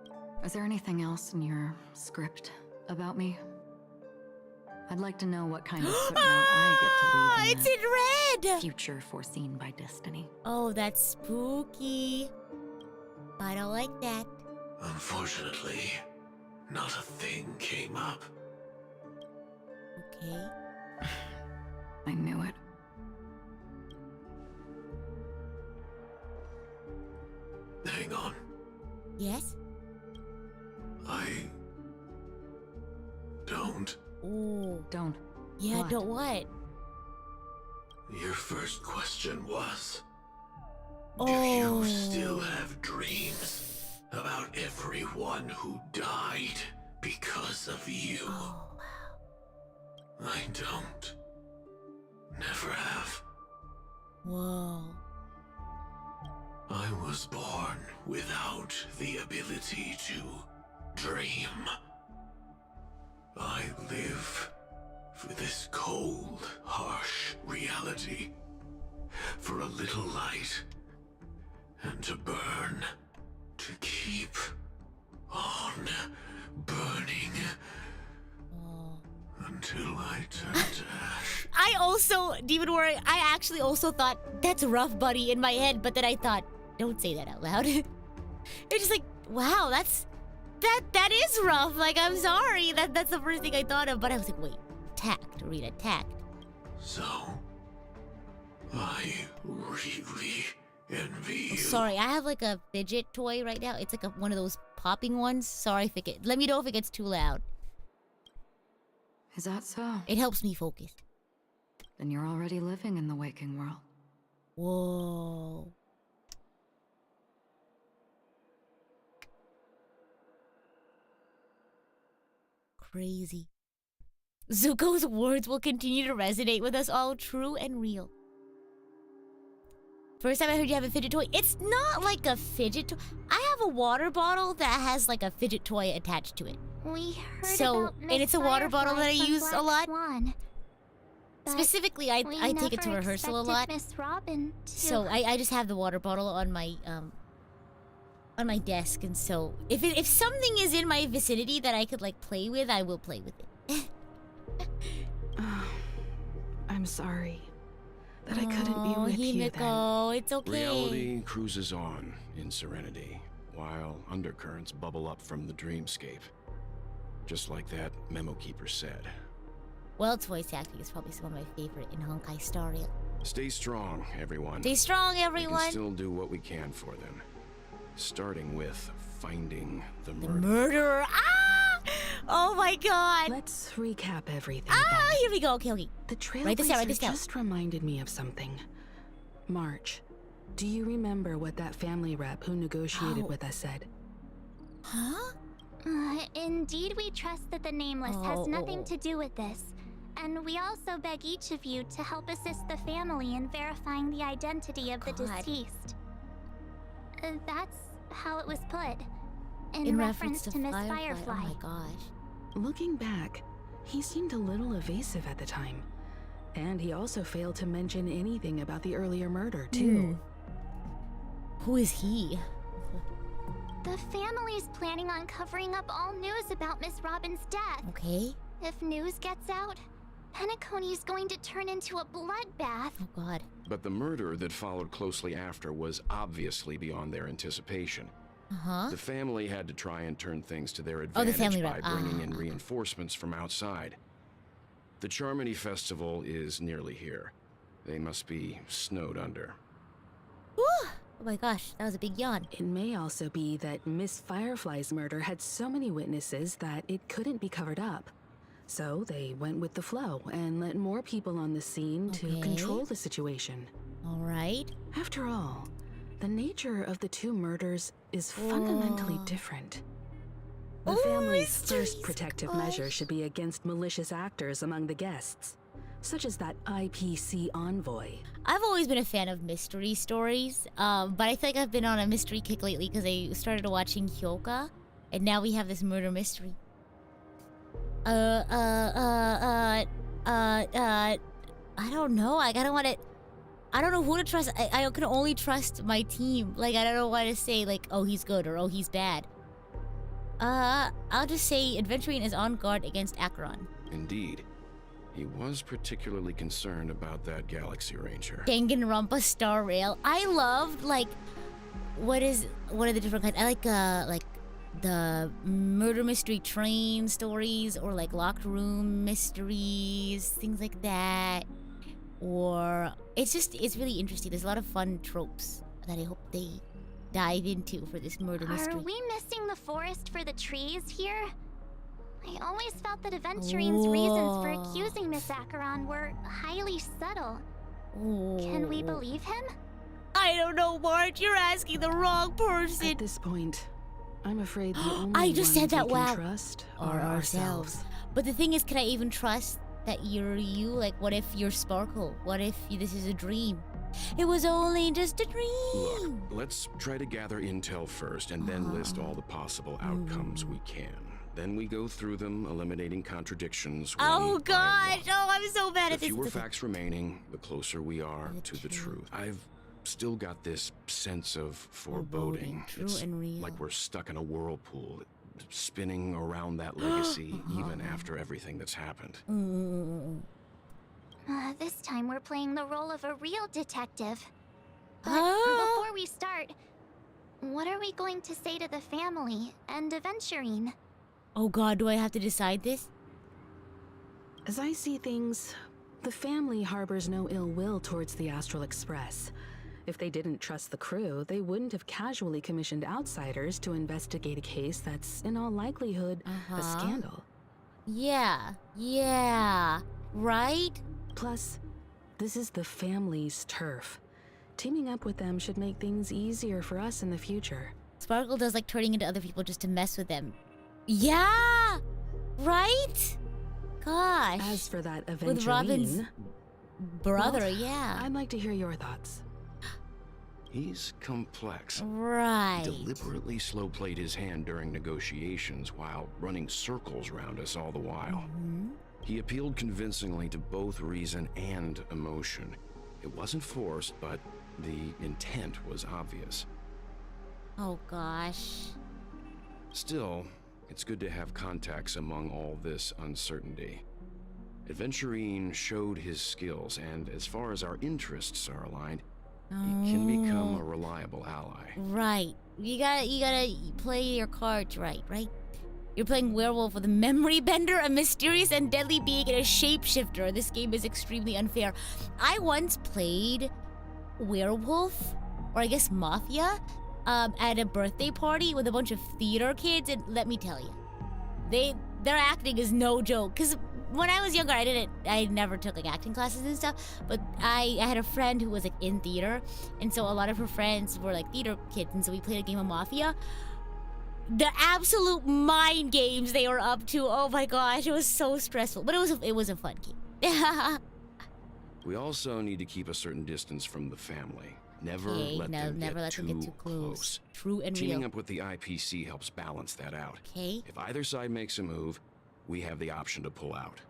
Is there anything else in your script about me? I'd like to know what kind of footnote I get to leave in It's that in red! future foreseen by destiny. Oh, that's spooky. I don't like that. Unfortunately, not a thing came up. Okay. I knew it. hang on. Yes? I don't. Ooh. Don't. Yeah, What? don't what? Your first question was, do Oh. you still have dreams about everyone who died because of you? Oh, I don't. Never have. whoa. I was born without the ability to dream. I live for this cold, harsh reality. For a little light. And to burn. To keep on burning. Oh. Until I turn to ash. I also, Demon Warrior, I actually also thought, that's rough, buddy, in my head, but then I thought, don't say that out loud. It's just like, wow, that is rough. Like, I'm sorry. That's the first thing I thought of, but I was like, wait, tact, Rita, tact. So, I really envy Oh, you. sorry, I have like a fidget toy right now. It's like one of those popping ones. Sorry if let me know if it gets too loud. Is that so? It helps me focus. Then you're already living in the waking world. Whoa. Crazy. Zuko's words will continue to resonate with us all, true and real. First time I heard you have a fidget toy. It's not like a fidget toy. I have a water bottle that has like a fidget toy attached to it. We heard So, about and Miss it's a water bottle that I Firefly from use a Black lot. Swan, but Specifically, I take it to we never rehearsal a expected lot. Miss Robin to... So I just have the water bottle on my desk, and so if something is in my vicinity that I could like play with, I will play with it. I'm sorry that I couldn't be with you then. Himiko, it's okay. Reality cruises on in serenity, while undercurrents bubble up from the dreamscape. Just like that memo keeper said. Well, its voice acting is probably some of my favorite in Honkai Star Rail. Stay strong, everyone. Stay strong, We everyone. can still do what we can for them. Starting with finding the The murderer. murderer. Ah! Oh my god. Let's recap everything. Ah, then. here we go. Okay. The Write this down, write Trailblazer this down. just reminded me of something. March, do you remember what that family rep who negotiated Oh. with us said? Huh? Indeed, we trust that the Nameless Oh. has nothing to do with this. And we also beg each of you to help assist the family in verifying the identity of the God. deceased. That's how it was put. In reference to Miss Firefly. Firefly. Oh my gosh. Looking back, he seemed a little evasive at the time. And he also failed to mention anything about the earlier murder, too. Who is he? The family's planning on covering up all news about Miss Robin's death. Okay. If news gets out, Penacony's going to turn into a bloodbath. Oh god. But the murder that followed closely after was obviously beyond their anticipation. Uh-huh. The family had to try and turn things to their Oh, the advantage family by rep. bringing in Ah. reinforcements from outside. The Charmony Festival is nearly here. They must be snowed under. Whew. Oh my gosh, that was a big yawn. It may also be that Miss Firefly's murder had so many witnesses that it couldn't be covered up. So they went with the flow and let more people on the scene to Okay. control the situation. All right. After all, the nature of the two murders is fundamentally Oh. different. The Oh, family's mysteries, first protective gosh. measure should be against malicious actors among the guests, such as that IPC envoy. I've always been a fan of mystery stories, but I think I've been on a mystery kick lately because I started watching Hyoka, and now we have this murder mystery. I don't know. Like, I don't want to. I don't know who to trust. I can only trust my team. Like, I don't know what to say. Like, oh, he's good or oh, he's bad. I'll just say Aventurine is on guard against Acheron. Indeed. He was particularly concerned about that Galaxy Ranger. Danganronpa Star Rail. I loved what are the different kinds? I like the murder mystery train stories or like locked room mysteries, things like that. Or it's really interesting. There's a lot of fun tropes that I hope they dive into for this murder mystery. Are we missing the forest for the trees here? I always felt that Aventurine's reasons for accusing Miss Acheron were highly subtle. Can we believe him? I don't know, Marge. You're asking the wrong person. At this point, I'm afraid the only I just said ones that we can wow. trust Are ourselves. But the thing is, can I even trust that you're you? Like, what if you're Sparkle? What if this is a dream? It was only just a dream. Look, let's try to gather intel first and then list all the possible outcomes we can. Then we go through them, eliminating contradictions. Oh one by gosh! one. Oh, I'm so bad at The this. fewer facts remaining, the closer we are to the truth. I've still got this sense of foreboding. True It's and real. like we're stuck in a whirlpool, spinning around that legacy even after everything that's happened. This time we're playing the role of a real detective. But Huh? before we start, what are we going to say to the family and Aventurine? Oh god, do I have to decide this? As I see things, the family harbors no ill will towards the Astral Express. If they didn't trust the crew, they wouldn't have casually commissioned outsiders to investigate a case that's, in all likelihood, a scandal. Yeah. Right? Plus, this is the family's turf. Teaming up with them should make things easier for us in the future. Sparkle does like turning into other people just to mess with them. Yeah! Right? Gosh. As for that Aventurine, With Robin's brother, well, yeah. I'd like to hear your thoughts. He's complex. Right. Deliberately slow-played his hand during negotiations while running circles around us all the while. He appealed convincingly to both reason and emotion. It wasn't forced, but the intent was obvious. Oh gosh. Still, it's good to have contacts among all this uncertainty. Aventurine showed his skills, and as far as our interests are aligned, he can become a reliable ally. Right. You gotta play your cards right? You're playing werewolf with a memory bender, a mysterious and deadly being, and a shapeshifter. This game is extremely unfair. I once played werewolf, or I guess mafia, at a birthday party with a bunch of theater kids, and let me tell you, their acting is no joke. Cause when I was younger, I never took like acting classes and stuff, but I had a friend who was like in theater, and so a lot of her friends were like theater kids, and so we played a game of mafia. The absolute mind games they were up to, oh my gosh, it was so stressful, but it was a fun game. We also need to keep a certain distance from the family. Never Okay, let them get too close. True and Teaming real. up with the IPC helps balance that out. Okay. If either side makes a move, we have the option to pull out.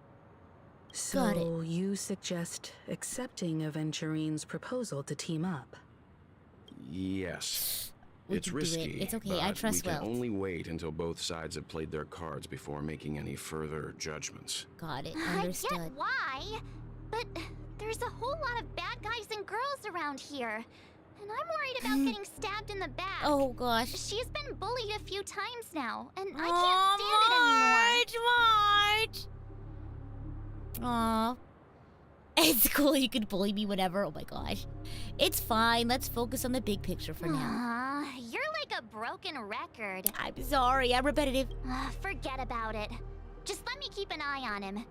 Got So you suggest accepting Aventurine's proposal to team up? Yes. We It's can do it. risky. It's okay, I but trust we can Wells. only wait until both sides have played their cards before making any further judgments. Got it. I Understood. get why, but there's a whole lot of bad guys and girls around here. And I'm worried about getting stabbed in the back. Oh gosh. She's been bullied a few times now, and I can't stand it anymore. Aw. It's cool, you could bully me whenever. Oh my gosh. It's fine. Let's focus on the big picture for now. You're like a broken record. I'm sorry, I'm repetitive. Forget about it. Just let me keep an eye on him.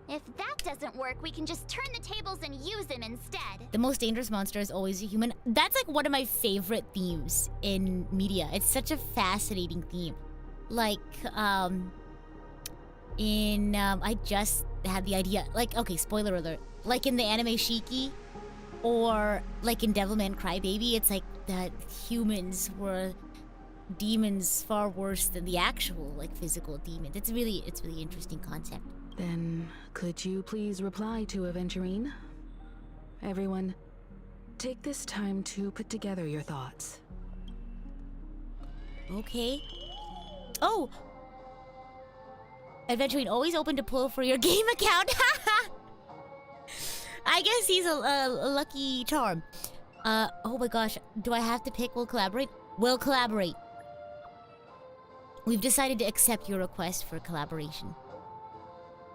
If that doesn't work, we can just turn the tables and use him instead. The most dangerous monster is always a human. That's like one of my favorite themes in media. It's such a fascinating theme. Like, I just had the idea, like, okay, spoiler alert. Like in the anime Shiki, or like in Devilman Crybaby, it's like that humans were demons far worse than the actual, like, physical demons. It's really interesting concept. Then, could you please reply to Aventurine? Everyone, take this time to put together your thoughts. Okay. Oh! Aventurine, always open to pull for your game account. I guess he's a lucky charm. Oh my gosh. Do I have to pick We'll Collaborate? We'll collaborate. We've decided to accept your request for collaboration.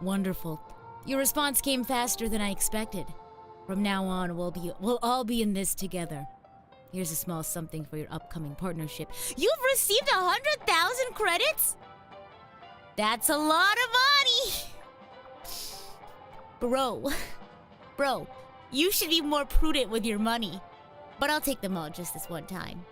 Wonderful. Your response came faster than I expected. From now on, we'll all be in this together. Here's a small something for your upcoming partnership. You've received 100,000 credits? That's a lot of money! Bro, you should be more prudent with your money. But I'll take them all just this one time.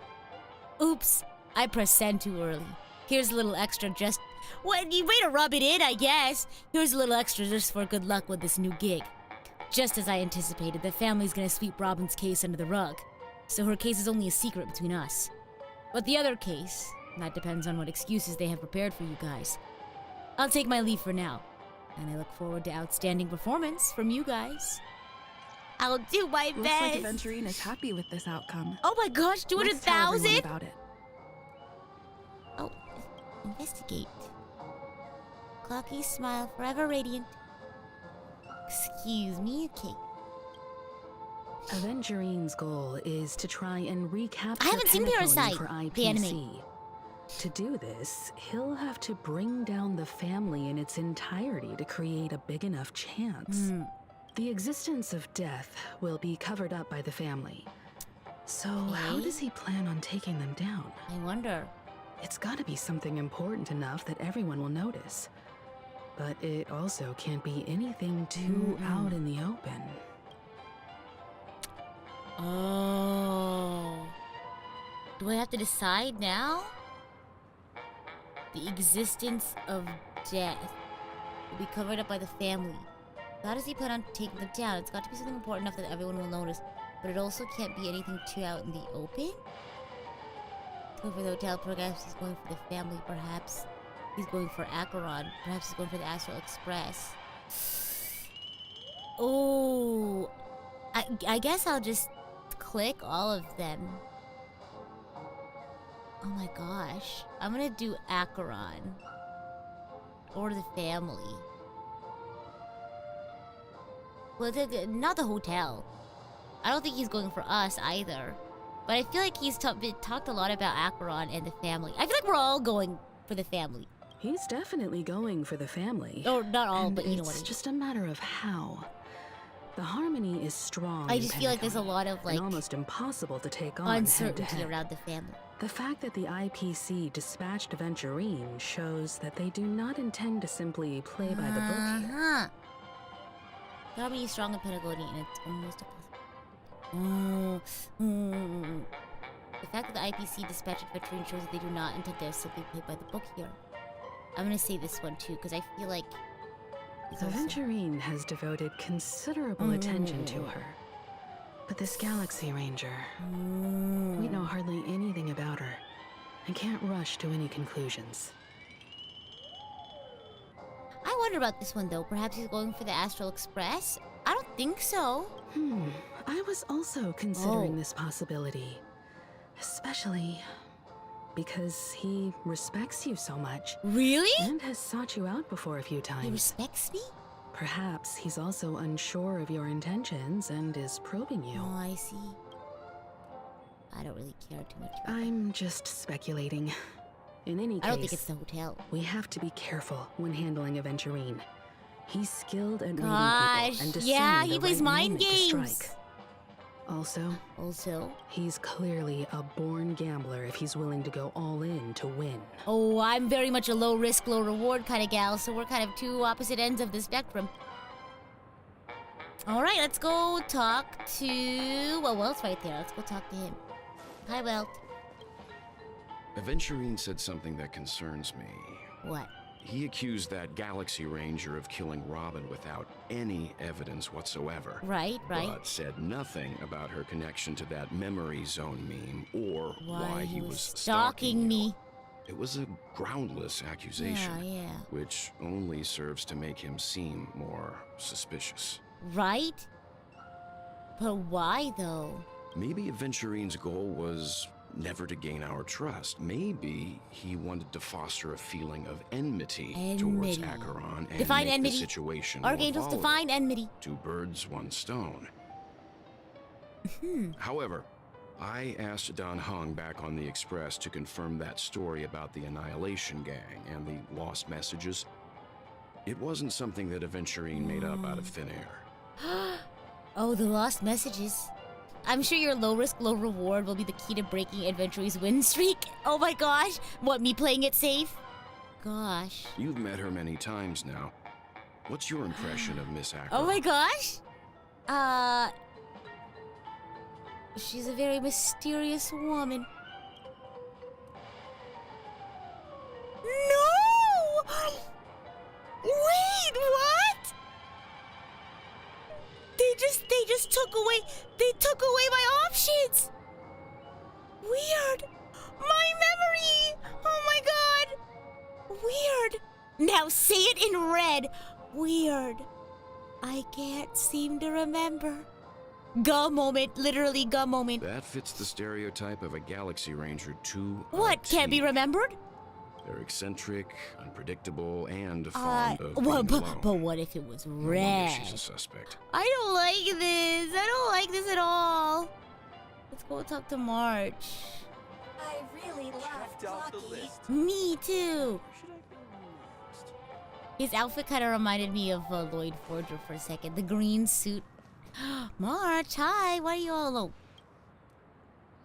Oops, I pressed send too early. Here's a little extra just... Well, you way to rub it in, I guess. Here's a little extra just for good luck with this new gig. Just as I anticipated, the family's gonna sweep Robin's case under the rug. So her case is only a secret between us. But the other case, that depends on what excuses they have prepared for you guys. I'll take my leave for now. And I look forward to outstanding performance from you guys. I'll do my Looks best. like Aventurine is happy with this outcome. Oh my gosh, Let's tell everyone 200,000? about it. Oh, investigate. Clocky smile, forever radiant. Excuse me, okay. Aventurine's goal is to try and recapture I haven't seen Pavilion Parasite, for IPC. the anime. To do this, he'll have to bring down the family in its entirety to create a big enough chance. The existence of death will be covered up by the family. So how does he plan on taking them down? I wonder. It's gotta be something important enough that everyone will notice. But it also can't be anything too out in the open. Oh. Do I have to decide now? The existence of death will be covered up by the family. How does he plan on taking them down? It's got to be something important enough that everyone will notice, but it also can't be anything too out in the open. Go for the hotel, perhaps he's going for the family, perhaps he's going for Acheron, perhaps he's going for the Astral Express. Oh, I guess I'll just click all of them. Oh my gosh. I'm gonna do Acheron. Or the family. Well, not the hotel. I don't think he's going for us either. But I feel like he's talked a lot about Acheron and the family. I feel like we're all going for the family. He's definitely going for the family. Or not all, And but you know what I it's mean. just a matter of how. The harmony is strong. I in just feel like there's a Pentagon, lot of, like, and almost impossible to take on uncertainty head-to-head. around the family. The fact that the IPC dispatched Aventurine shows that they do not intend to simply play by the book here. Uh-huh. The harmony is strong in Patagonia and it's almost impossible. The fact that the IPC dispatched Aventurine shows that they do not intend to simply play by the book here. I'm gonna say this one too, because I feel like Aventurine has devoted considerable attention to her. But this Galaxy Ranger, we know hardly anything about her and can't rush to any conclusions. I wonder about this one though. Perhaps he's going for the Astral Express? I don't think so. I was also considering this possibility. Especially because he respects you so much. Really? And has sought you out before a few times. He respects me? Perhaps he's also unsure of your intentions and is probing you. Oh, I see. I don't really care too much about I'm just speculating. In any case, I don't think it's the hotel. we have to be careful when handling Aventurine. He's skilled at reading Gosh, people and discerning yeah, he the plays right mind moment to games. strike. Also, he's clearly a born gambler if he's willing to go all in to win. Oh, I'm very much a low risk, low reward kind of gal, so we're kind of two opposite ends of the spectrum. All right, let's go talk to... Well, Welt's right there. Let's go talk to him. Hi, Welt. Aventurine said something that concerns me. What? He accused that Galaxy Ranger of killing Robin without any evidence whatsoever. Right. But said nothing about her connection to that memory zone meme or why he was stalking me. It was a groundless accusation, Yeah. which only serves to make him seem more suspicious. Right? But why, though? Maybe Aventurine's goal was never to gain our trust. Maybe he wanted to foster a feeling of enmity towards Acheron and define make enmity. the situation more Archangels, volatile. define enmity. Two birds, one stone. However, I asked Don Hung back on the Express to confirm that story about the Annihilation Gang and the lost messages. It wasn't something that Aventurine made up out of thin air. Oh, the lost messages. I'm sure your low risk, low reward will be the key to breaking Adventurine's win streak. Oh my gosh. What, me playing it safe? Gosh. You've met her many times now. What's your impression of Miss Acheron? Oh my gosh. She's a very mysterious woman. No! Wait, what? They just took away my options. Weird. My memory. Oh my god. Weird. Now say it in red. Weird. I can't seem to remember. Go moment, literally go moment. That fits the stereotype of a Galaxy Ranger 2. What, can't be remembered? They're eccentric, unpredictable, and fond of being well, alone. but what if it was No wonder red? she's a suspect. I don't like this. I don't like this at all. Let's go talk to March. I really love Lucky. Me too. His outfit kind of reminded me of Lloyd Forger for a second. The green suit. March, hi. Why are you all alone?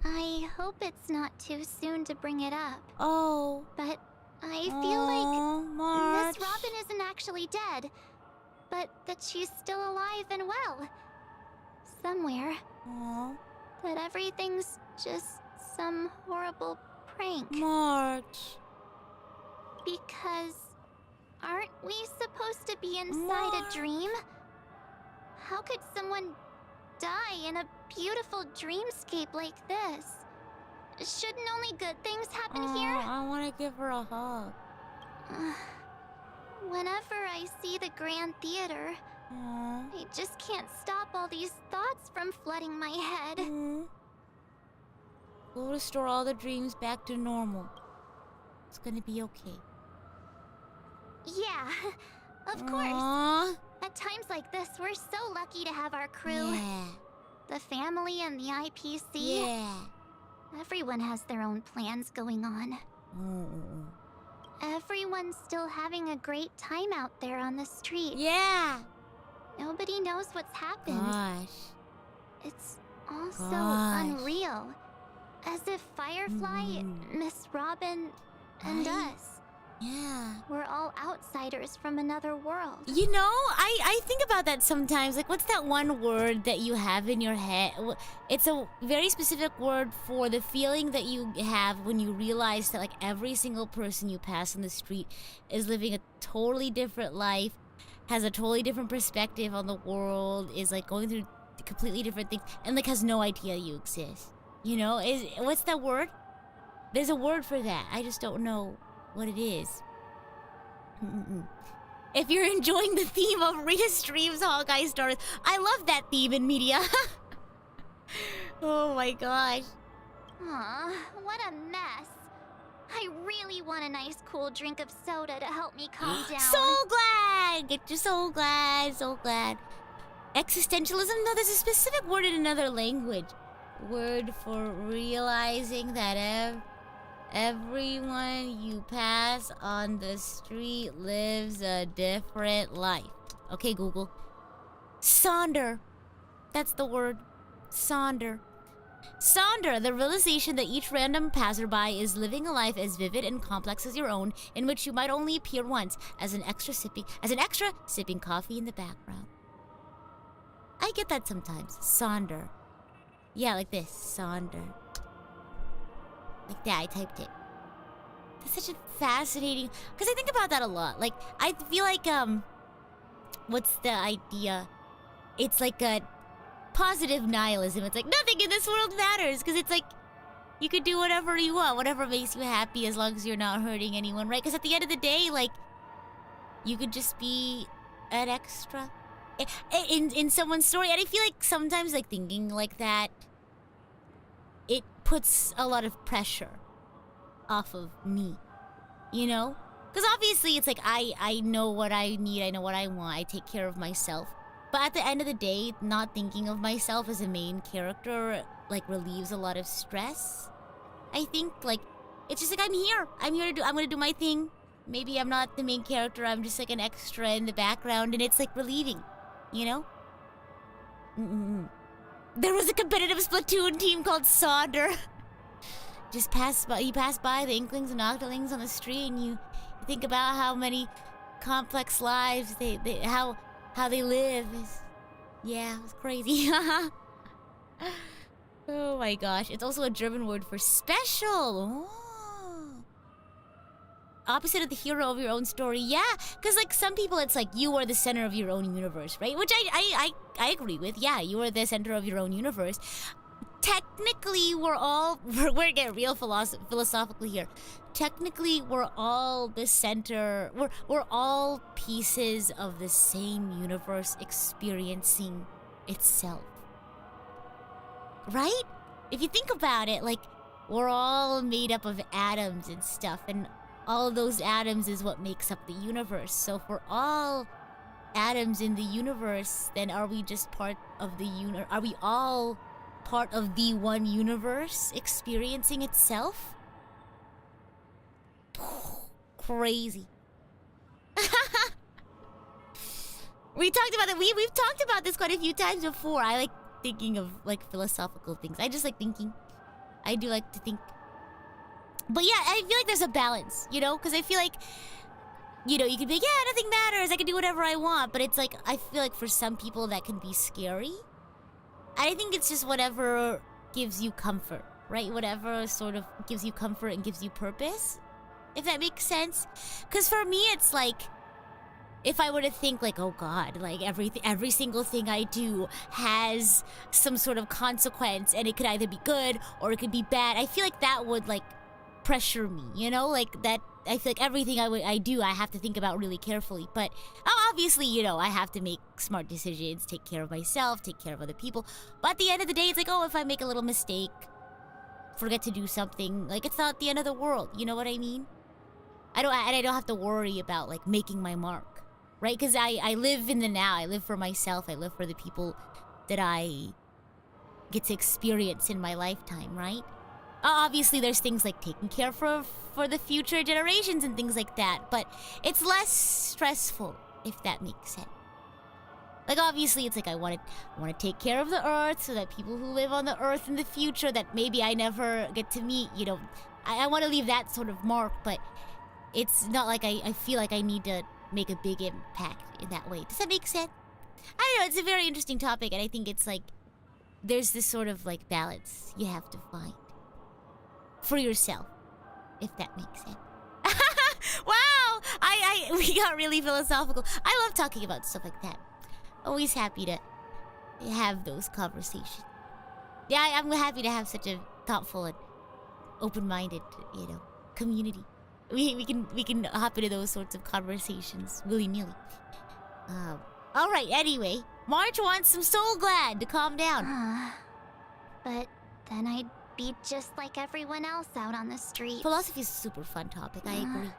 I hope it's not too soon to bring it up. Oh. But I feel like March. Miss Robin isn't actually dead, but that she's still alive and well. Somewhere. Aw. That everything's just some horrible prank. March. Because aren't we supposed to be inside a dream? How could someone die in a beautiful dreamscape like this? Shouldn't only good things happen here? I want to give her a hug. Whenever I see the Grand Theater, I just can't stop all these thoughts from flooding my head. We'll restore all the dreams back to normal. It's gonna be okay. Yeah, of course. At times like this, we're so lucky to have our crew. Yeah. The family and the IPC. Yeah. Everyone has their own plans going on. Everyone's still having a great time out there on the street. Yeah. Nobody knows what's happened. Gosh. It's all so unreal. As if Firefly, Miss Robin, and us. Yeah. We're all outsiders from another world. You know, I think about that sometimes. Like, what's that one word that you have in your head? It's a very specific word for the feeling that you have when you realize that, like, every single person you pass on the street is living a totally different life, has a totally different perspective on the world, is, like, going through completely different things, and, like, has no idea you exist. You know? What's that word? There's a word for that. I just don't know what it is. If you're enjoying the theme of Rita streams Honkai Stars, I love that theme in media. Oh my gosh. Aw, what a mess. I really want a nice cool drink of soda to help me calm down. So glad! Get you so glad, so glad. Existentialism? No, there's a specific word in another language. Word for realizing that everyone you pass on the street lives a different life. Okay, Google. Sonder. That's the word. Sonder. Sonder, the realization that each random passerby is living a life as vivid and complex as your own, in which you might only appear once as an extra sipping coffee in the background. I get that sometimes. Sonder. Yeah, like this. Sonder. Like that, I typed it. That's such a fascinating... Because I think about that a lot. Like, I feel like, what's the idea? It's like a positive nihilism. It's like, nothing in this world matters. Because it's like, you could do whatever you want. Whatever makes you happy as long as you're not hurting anyone, right? Because at the end of the day, like, you could just be an extra in someone's story. And I feel like sometimes, like, thinking like that, it puts a lot of pressure off of me, you know? Because obviously it's like I know what I need, I know what I want, I take care of myself. But at the end of the day, not thinking of myself as a main character, like, relieves a lot of stress. I think, like, it's just like, I'm gonna do my thing. Maybe I'm not the main character, I'm just like an extra in the background, and it's like relieving, you know? There was a competitive Splatoon team called Sonder. You pass by the Inklings and Octolings on the street, and you think about how many complex lives how they live. It's crazy. Oh my gosh. It's also a German word for special. Oh. Opposite of the hero of your own story. Yeah, because like some people it's like you are the center of your own universe, right? Which I agree with. Yeah, you are the center of your own universe. Technically, we're getting real philosophically here. Technically, we're all the center. We're all pieces of the same universe experiencing itself. Right? If you think about it, like, we're all made up of atoms and stuff, and all of those atoms is what makes up the universe. So if we're all atoms in the universe, then are we just part of the are we all part of the one universe experiencing itself? Crazy. We talked about it. We've talked about this quite a few times before. I like thinking of like philosophical things. I just like thinking. I do like to think. But yeah, I feel like there's a balance, you know? Because I feel like, you know, you can be like, yeah, nothing matters. I can do whatever I want. But it's like, I feel like for some people that can be scary. I think it's just whatever gives you comfort, right? Whatever sort of gives you comfort and gives you purpose. If that makes sense. Because for me, it's like, if I were to think like, oh God, like every single thing I do has some sort of consequence, and it could either be good or it could be bad, I feel like that would like pressure me, you know? Like that, I feel like everything I do, I have to think about really carefully. But obviously, you know, I have to make smart decisions, take care of myself, take care of other people. But at the end of the day, it's like, oh, if I make a little mistake, forget to do something, like it's not the end of the world, you know what I mean? I don't have to worry about like making my mark, right? Because I live in the now. I live for myself. I live for the people that I get to experience in my lifetime, right? Obviously, there's things like taking care for the future generations and things like that, but it's less stressful, if that makes sense. Like, obviously, it's like I want to take care of the Earth so that people who live on the Earth in the future that maybe I never get to meet, you know, I want to leave that sort of mark, but it's not like I feel like I need to make a big impact in that way. Does that make sense? I don't know, it's a very interesting topic, and I think it's like, there's this sort of like balance you have to find for yourself, if that makes sense. Wow! We got really philosophical. I love talking about stuff like that. Always happy to have those conversations. Yeah, I'm happy to have such a thoughtful and open-minded, you know, community. We can hop into those sorts of conversations willy-nilly. All right. Anyway, March wants some Soul Glad to calm down. But then I'd be just like everyone else out on the street. Philosophy is a super fun topic. I agree.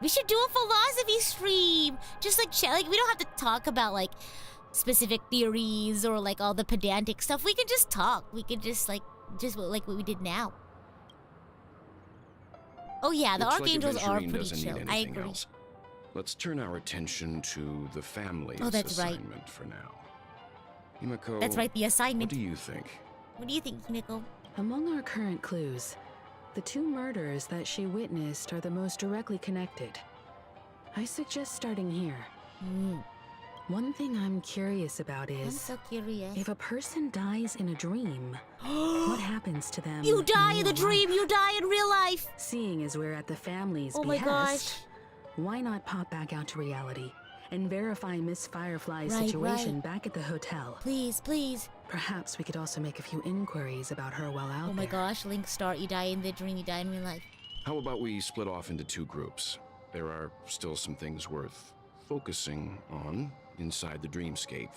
We should do a philosophy stream. Just like we don't have to talk about like specific theories or like all the pedantic stuff. We can just talk. We could just like what we did now. Oh yeah, the Archangels are pretty chill. I agree. Else. Let's turn our attention to the family's assignment for now. Himiko, that's right, the assignment. What do you think? What do you think, Himiko? Among our current clues, the two murders that she witnessed are the most directly connected. I suggest starting here. One thing I'm curious about is, I'm so curious. If a person dies in a dream, what happens to them? You die in the dream, you die in real life! Seeing as we're at the family's behest, my gosh. Why not pop back out to reality and verify Miss Firefly's situation back at the hotel? Please, please. Perhaps we could also make a few inquiries about her while out there. Oh my gosh, Link Star, you die in the dream, you die in real life. How about we split off into two groups? There are still some things worth focusing on inside the dreamscape.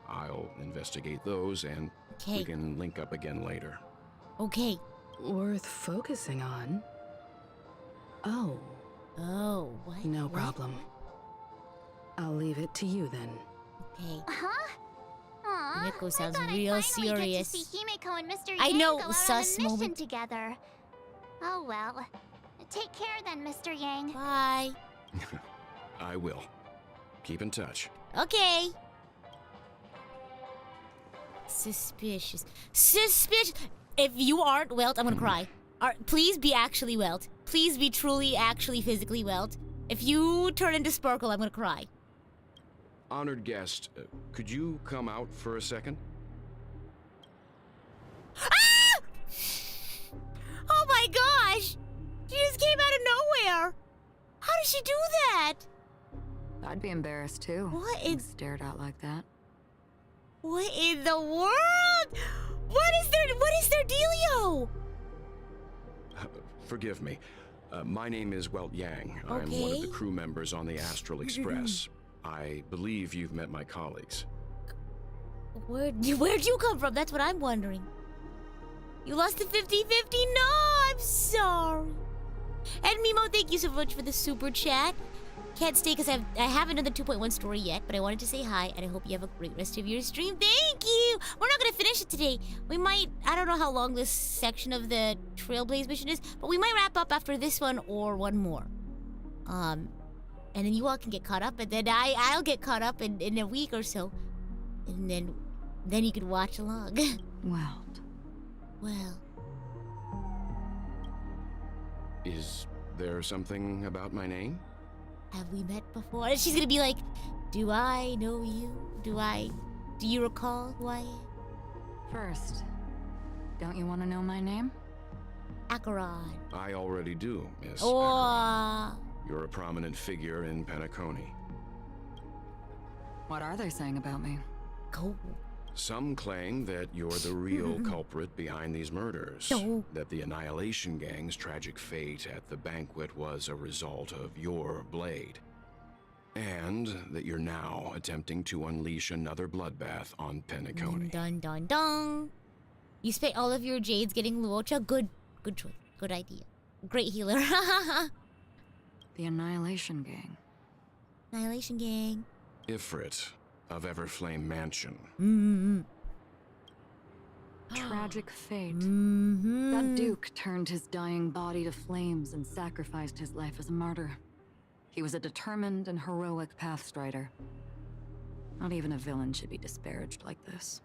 I'll investigate those, and we can link up again later. Okay. Worth focusing on? Oh. Oh, what? No problem. I'll leave it to you then. Okay. Huh? Aw, Himiko sounds I thought real I'd finally serious. Get to see Himiko and Mr. I Yang know, go out sus on a mission moment. together. Oh well. Take care then, Mr. Yang. Bye. I will. Keep in touch. Okay. Suspicious. Suspicious. If you aren't Welt, I'm gonna cry. Please be actually Welt. Please be truly, actually, physically Welt. If you turn into Sparkle, I'm gonna cry. Honored guest, could you come out for a second? Ah! Oh my gosh! She just came out of nowhere! How did she do that? I'd be embarrassed too. What being is... stared at like that. What in the world? What is their dealio? Forgive me. My name is Welt Yang. I'm one of the crew members on the Astral Express. I believe you've met my colleagues. Where'd you come from? That's what I'm wondering. You lost the 50-50? No, I'm sorry. And Mimo, thank you so much for the super chat. Can't stay because I haven't done the 2.1 story yet, but I wanted to say hi, and I hope you have a great rest of your stream. Thank you! We're not going to finish it today. We might, I don't know how long this section of the Trailblaze mission is, but we might wrap up after this one or one more. And then you all can get caught up, and then I'll get caught up in a week or so. And then you can watch along. Well. Is there something about my name? Have we met before? And she's gonna be like, do I know you? Do you recall who I am? First, don't you want to know my name? Acheron. I already do, Miss Oh. Acheron. You're a prominent figure in Penacony. What are they saying about me? Go. Some claim that you're the real culprit behind these murders. No. That the Annihilation Gang's tragic fate at the banquet was a result of your blade. And that you're now attempting to unleash another bloodbath on Penacony. Dun dun dun. You spent all of your jades getting Luocha. Good choice. Good idea. Great healer. The Annihilation Gang. Annihilation Gang. Ifrit of Everflame Mansion. Tragic fate. That Duke turned his dying body to flames and sacrificed his life as a martyr. He was a determined and heroic pathstrider. Not even a villain should be disparaged like this.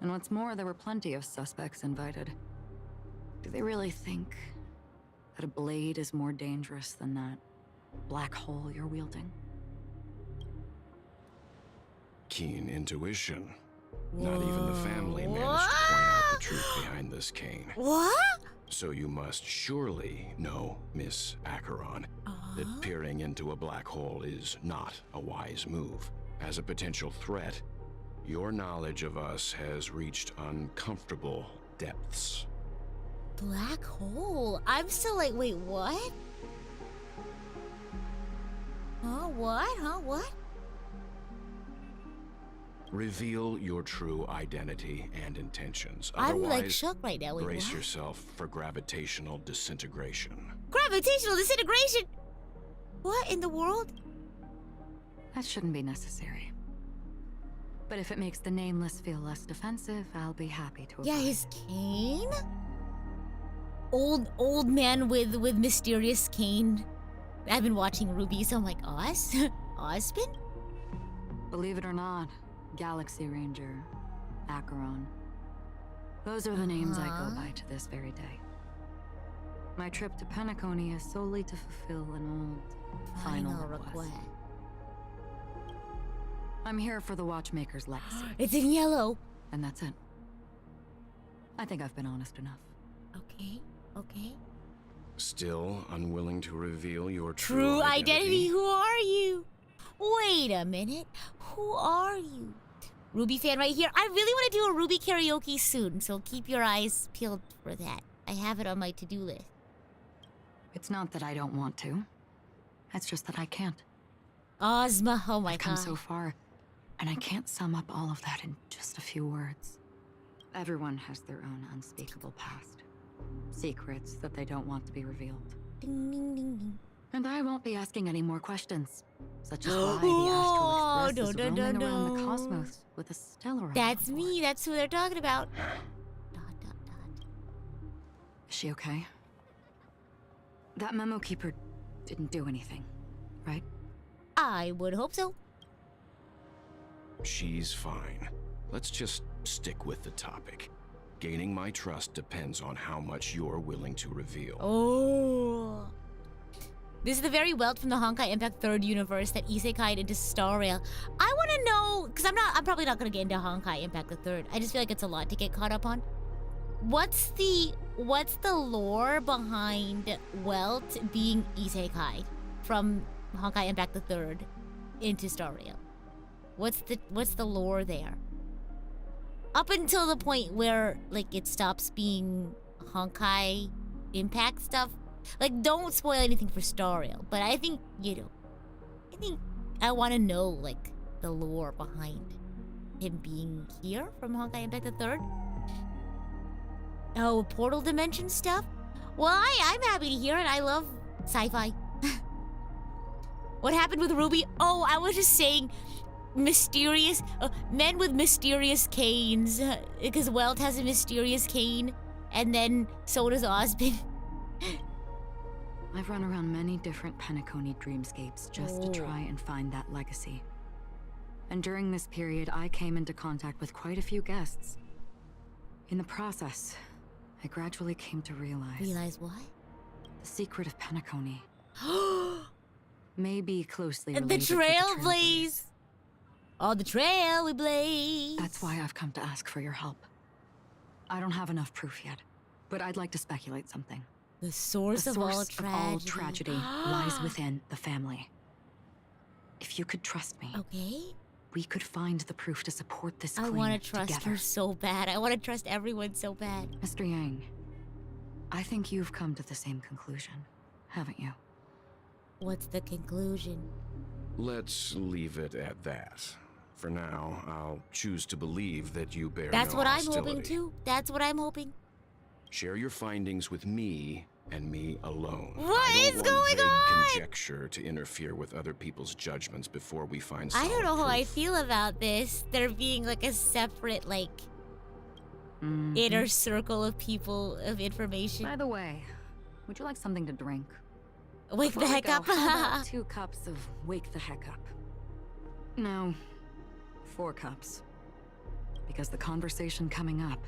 And what's more, there were plenty of suspects invited. Do they really think that a blade is more dangerous than that black hole you're wielding? Keen intuition. Not even the family managed to point out the truth behind this cane. What? So you must surely know, Miss Acheron, that peering into a black hole is not a wise move. As a potential threat, your knowledge of us has reached uncomfortable depths. Black hole? I'm still like, wait, what? What? Reveal your true identity and intentions. I'm like Otherwise, shook right now. Wait, brace what? yourself for gravitational disintegration. Gravitational disintegration? What in the world? That shouldn't be necessary. But if it makes the nameless feel less defensive, I'll be happy to Yeah, oblige. his cane? Old man with mysterious cane. I've been watching Ruby, so I'm like, Oz? Ozpin? Believe it or not, Galaxy Ranger, Acheron. Those are the names I go by to this very day. My trip to Penacony is solely to fulfill an old final request. I'm here for the Watchmaker's legacy. It's in yellow. And that's it. I think I've been honest enough. Okay. Still unwilling to reveal your True identity? Who are you? Wait a minute. Who are you? Ruby fan right here. I really want to do a Ruby karaoke soon, so keep your eyes peeled for that. I have it on my to-do list. It's not that I don't want to. It's just that I can't. Ozma, oh my I've god. come so far, and I can't sum up all of that in just a few words. Everyone has their own unspeakable past. Secrets that they don't want to be revealed. Ding, ding, ding, ding. And I won't be asking any more questions. Such as why the Astral Express is roaming around the cosmos with a stellar. That's me. That's who they're talking about. Is she okay? That memo keeper didn't do anything, right? I would hope so. She's fine. Let's just stick with the topic. Gaining my trust depends on how much you're willing to reveal. Oh. This is the very wealth from the Honkai Impact 3rd universe that isekai'd into Star Rail. I want to know, because I'm probably not going to get into Honkai Impact the 3rd. I just feel like it's a lot to get caught up on. What's the lore behind Welt being isekai from Honkai Impact the 3rd into Star Rail? What's the lore there? Up until the point where like it stops being Honkai Impact stuff. Like, don't spoil anything for Star Rail, but I think, I want to know, like, the lore behind him being here from Honkai Impact the 3rd. Oh, portal dimension stuff? Well, I'm happy to hear it. I love sci-fi. What happened with Ruby? Oh, I was just saying mysterious, men with mysterious canes, because Welt has a mysterious cane, and then so does Osmond. I've run around many different Penacony dreamscapes just to try and find that legacy. And during this period, I came into contact with quite a few guests. In the process, I gradually came to realize... Realize what? The secret of Penacony may be closely related the to the Trailblaze! Oh, the Trail we blaze! That's why I've come to ask for your help. I don't have enough proof yet, but I'd like to speculate something. The source of all tragedy lies within the family. If you could trust me, okay, we could find the proof to support this claim I want to trust together. her so bad. I want to trust everyone so bad. Mr. Yang, I think you've come to the same conclusion, haven't you? What's the conclusion? Let's leave it at that. For now, I'll choose to believe that you bear That's no what hostility. I'm hoping too. That's what I'm hoping. Share your findings with me and me alone. What is going I don't want on? vague conjecture to interfere with other people's judgments before we find solid I don't know how I proof. feel about this. There being like a separate, like, inner circle of people of information. By the way, would you like something to drink? Wake the Before we heck go, up. how about 2 cups of Wake the Heck Up? No, 4 cups. Because the conversation coming up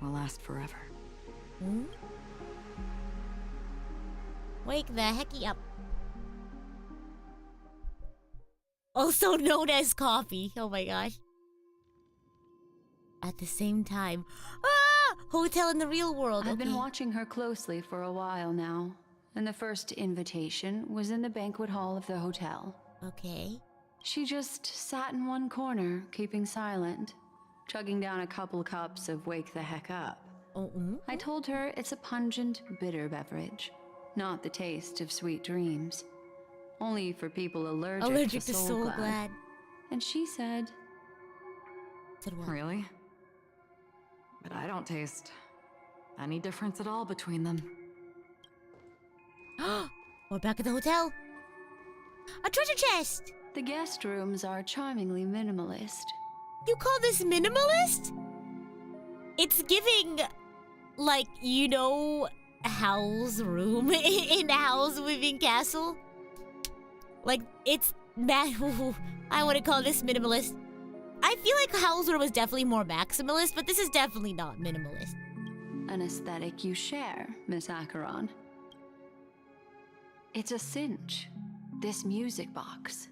will last forever. Wake the hecky up. Also known as coffee. Oh my gosh. At the same time. Ah! Hotel in the real world. I've been watching her closely for a while now, and the first invitation was in the banquet hall of the hotel. Okay. She just sat in one corner, keeping silent, chugging down a couple cups of Wake the Heck Up. I told her it's a pungent, bitter beverage, not the taste of sweet dreams. Only for people allergic to Soul Glad. And she said... Said what? Really? But I don't taste any difference at all between them. We're back at the hotel. A treasure chest! The guest rooms are charmingly minimalist. You call this minimalist? It's giving, like, you know, Howl's room in Howl's Moving Castle? Like, it's I wouldn't call this minimalist. I feel like Howl's room was definitely more maximalist, but this is definitely not minimalist. An aesthetic you share, Miss Acheron. It's a cinch. This music box.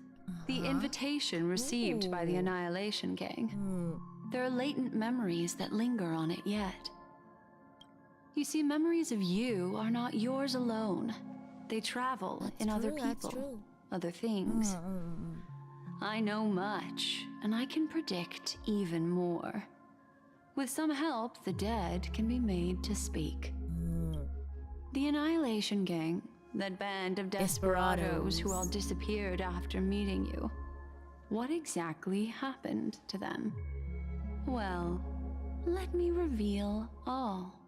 The invitation received by the Annihilation Gang. There are latent memories that linger on it yet. You see, memories of you are not yours alone. They travel in other people, other things. I know much, and I can predict even more. With some help, the dead can be made to speak. The Annihilation Gang, that band of desperados who all disappeared after meeting you. What exactly happened to them? Well, let me reveal all.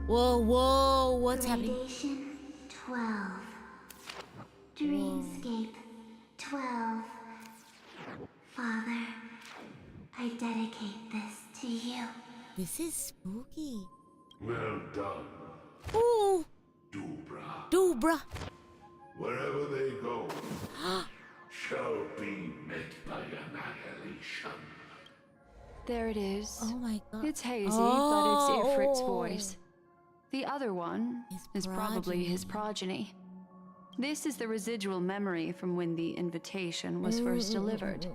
Whoa, what's happening? Gradation 12. Dreamscape 12. Father, I dedicate this to you. This is spooky. Well done, Ooh, Dubra. Dubra. Wherever they go, shall be met by annihilation. There it is. Oh my god. It's hazy, Oh. but it's Ifrit's voice. The other one His is probably his progeny. This is the residual memory from when the invitation was first delivered.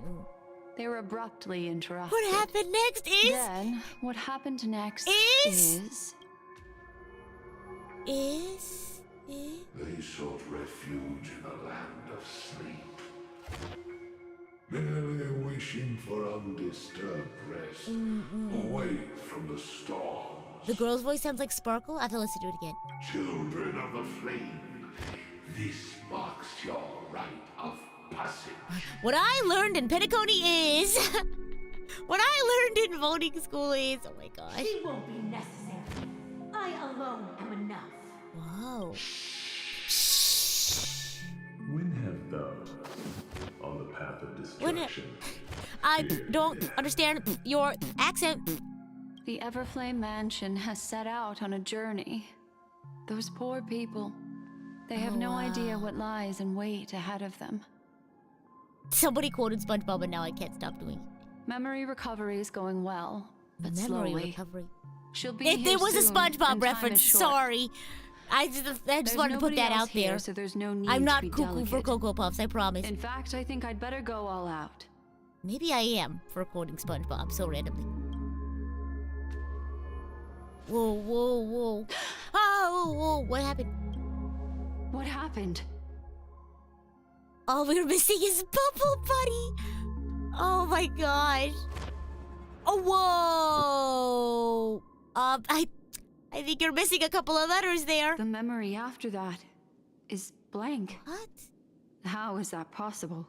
They were abruptly interrupted. What happened next is... Then, what happened next is... They sought refuge in a land of sleep, merely wishing for undisturbed rest, away from the storms. The girl's voice sounds like Sparkle? I have to listen to it again. Children of the flame, this marks your rite of passage. What I learned in Penacony is... what I learned in voting school is... Oh my gosh. She won't be necessary. I alone am enough. Whoa. When have thou, on the path of destruction, I don't understand your accent. The Everflame Mansion has set out on a journey. Those poor people, they have no idea what lies in wait ahead of them. Somebody quoted SpongeBob and now I can't stop doing it. Memory recovery is going well, but Memory slowly. recovery. She'll be If here there was a soon, SpongeBob and time reference, is short. sorry. I just wanted to put nobody that else out there. here, so there's no need I'm to not be cuckoo for delicate. Cocoa Puffs, I promise. In fact, I think I'd better go all out. Maybe I am for quoting SpongeBob so randomly. Whoa, whoa, whoa. Oh, whoa, what happened? What happened? All we were missing is Bubble Buddy. Oh my gosh. Oh, whoa. I think you're missing a couple of letters there. The memory after that is blank. What? How is that possible?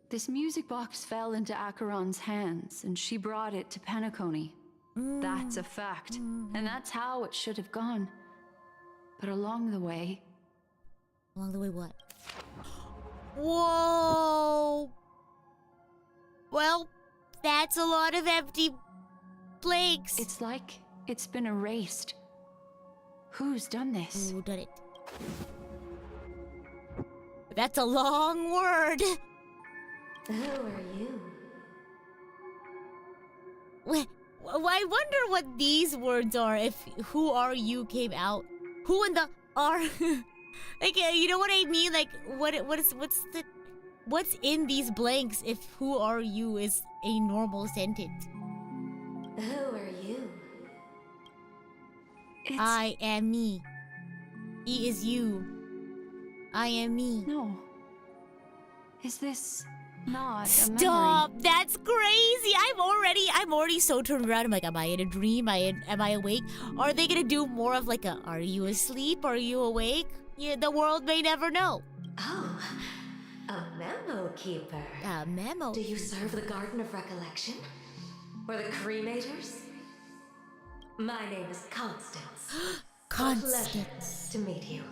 This music box fell into Acheron's hands, and she brought it to Penacony. That's a fact, and that's how it should have gone. But along the way... Along the way what? Whoa! Well, that's a lot of empty blanks. It's like it's been erased. Who's done this? Who done it? That's a long word. Who are you? I wonder what these words are if "who are you" came out. Who in the are? Like, you know what I mean? Like, what's in these blanks if "who are you" is a normal sentence? Who are you? I am me. He is you. I am me. No. Is this not a Stop! memory? That's crazy! I'm already so turned around. I'm like, am I in a dream? Am I awake? Are they gonna do more of like are you asleep? Are you awake? Yeah, the world may never know. Oh, a memo keeper. A memo. Do you serve the Garden of Recollection? Or the Cremators? My name is Constance. Constance. Pleasure to meet you.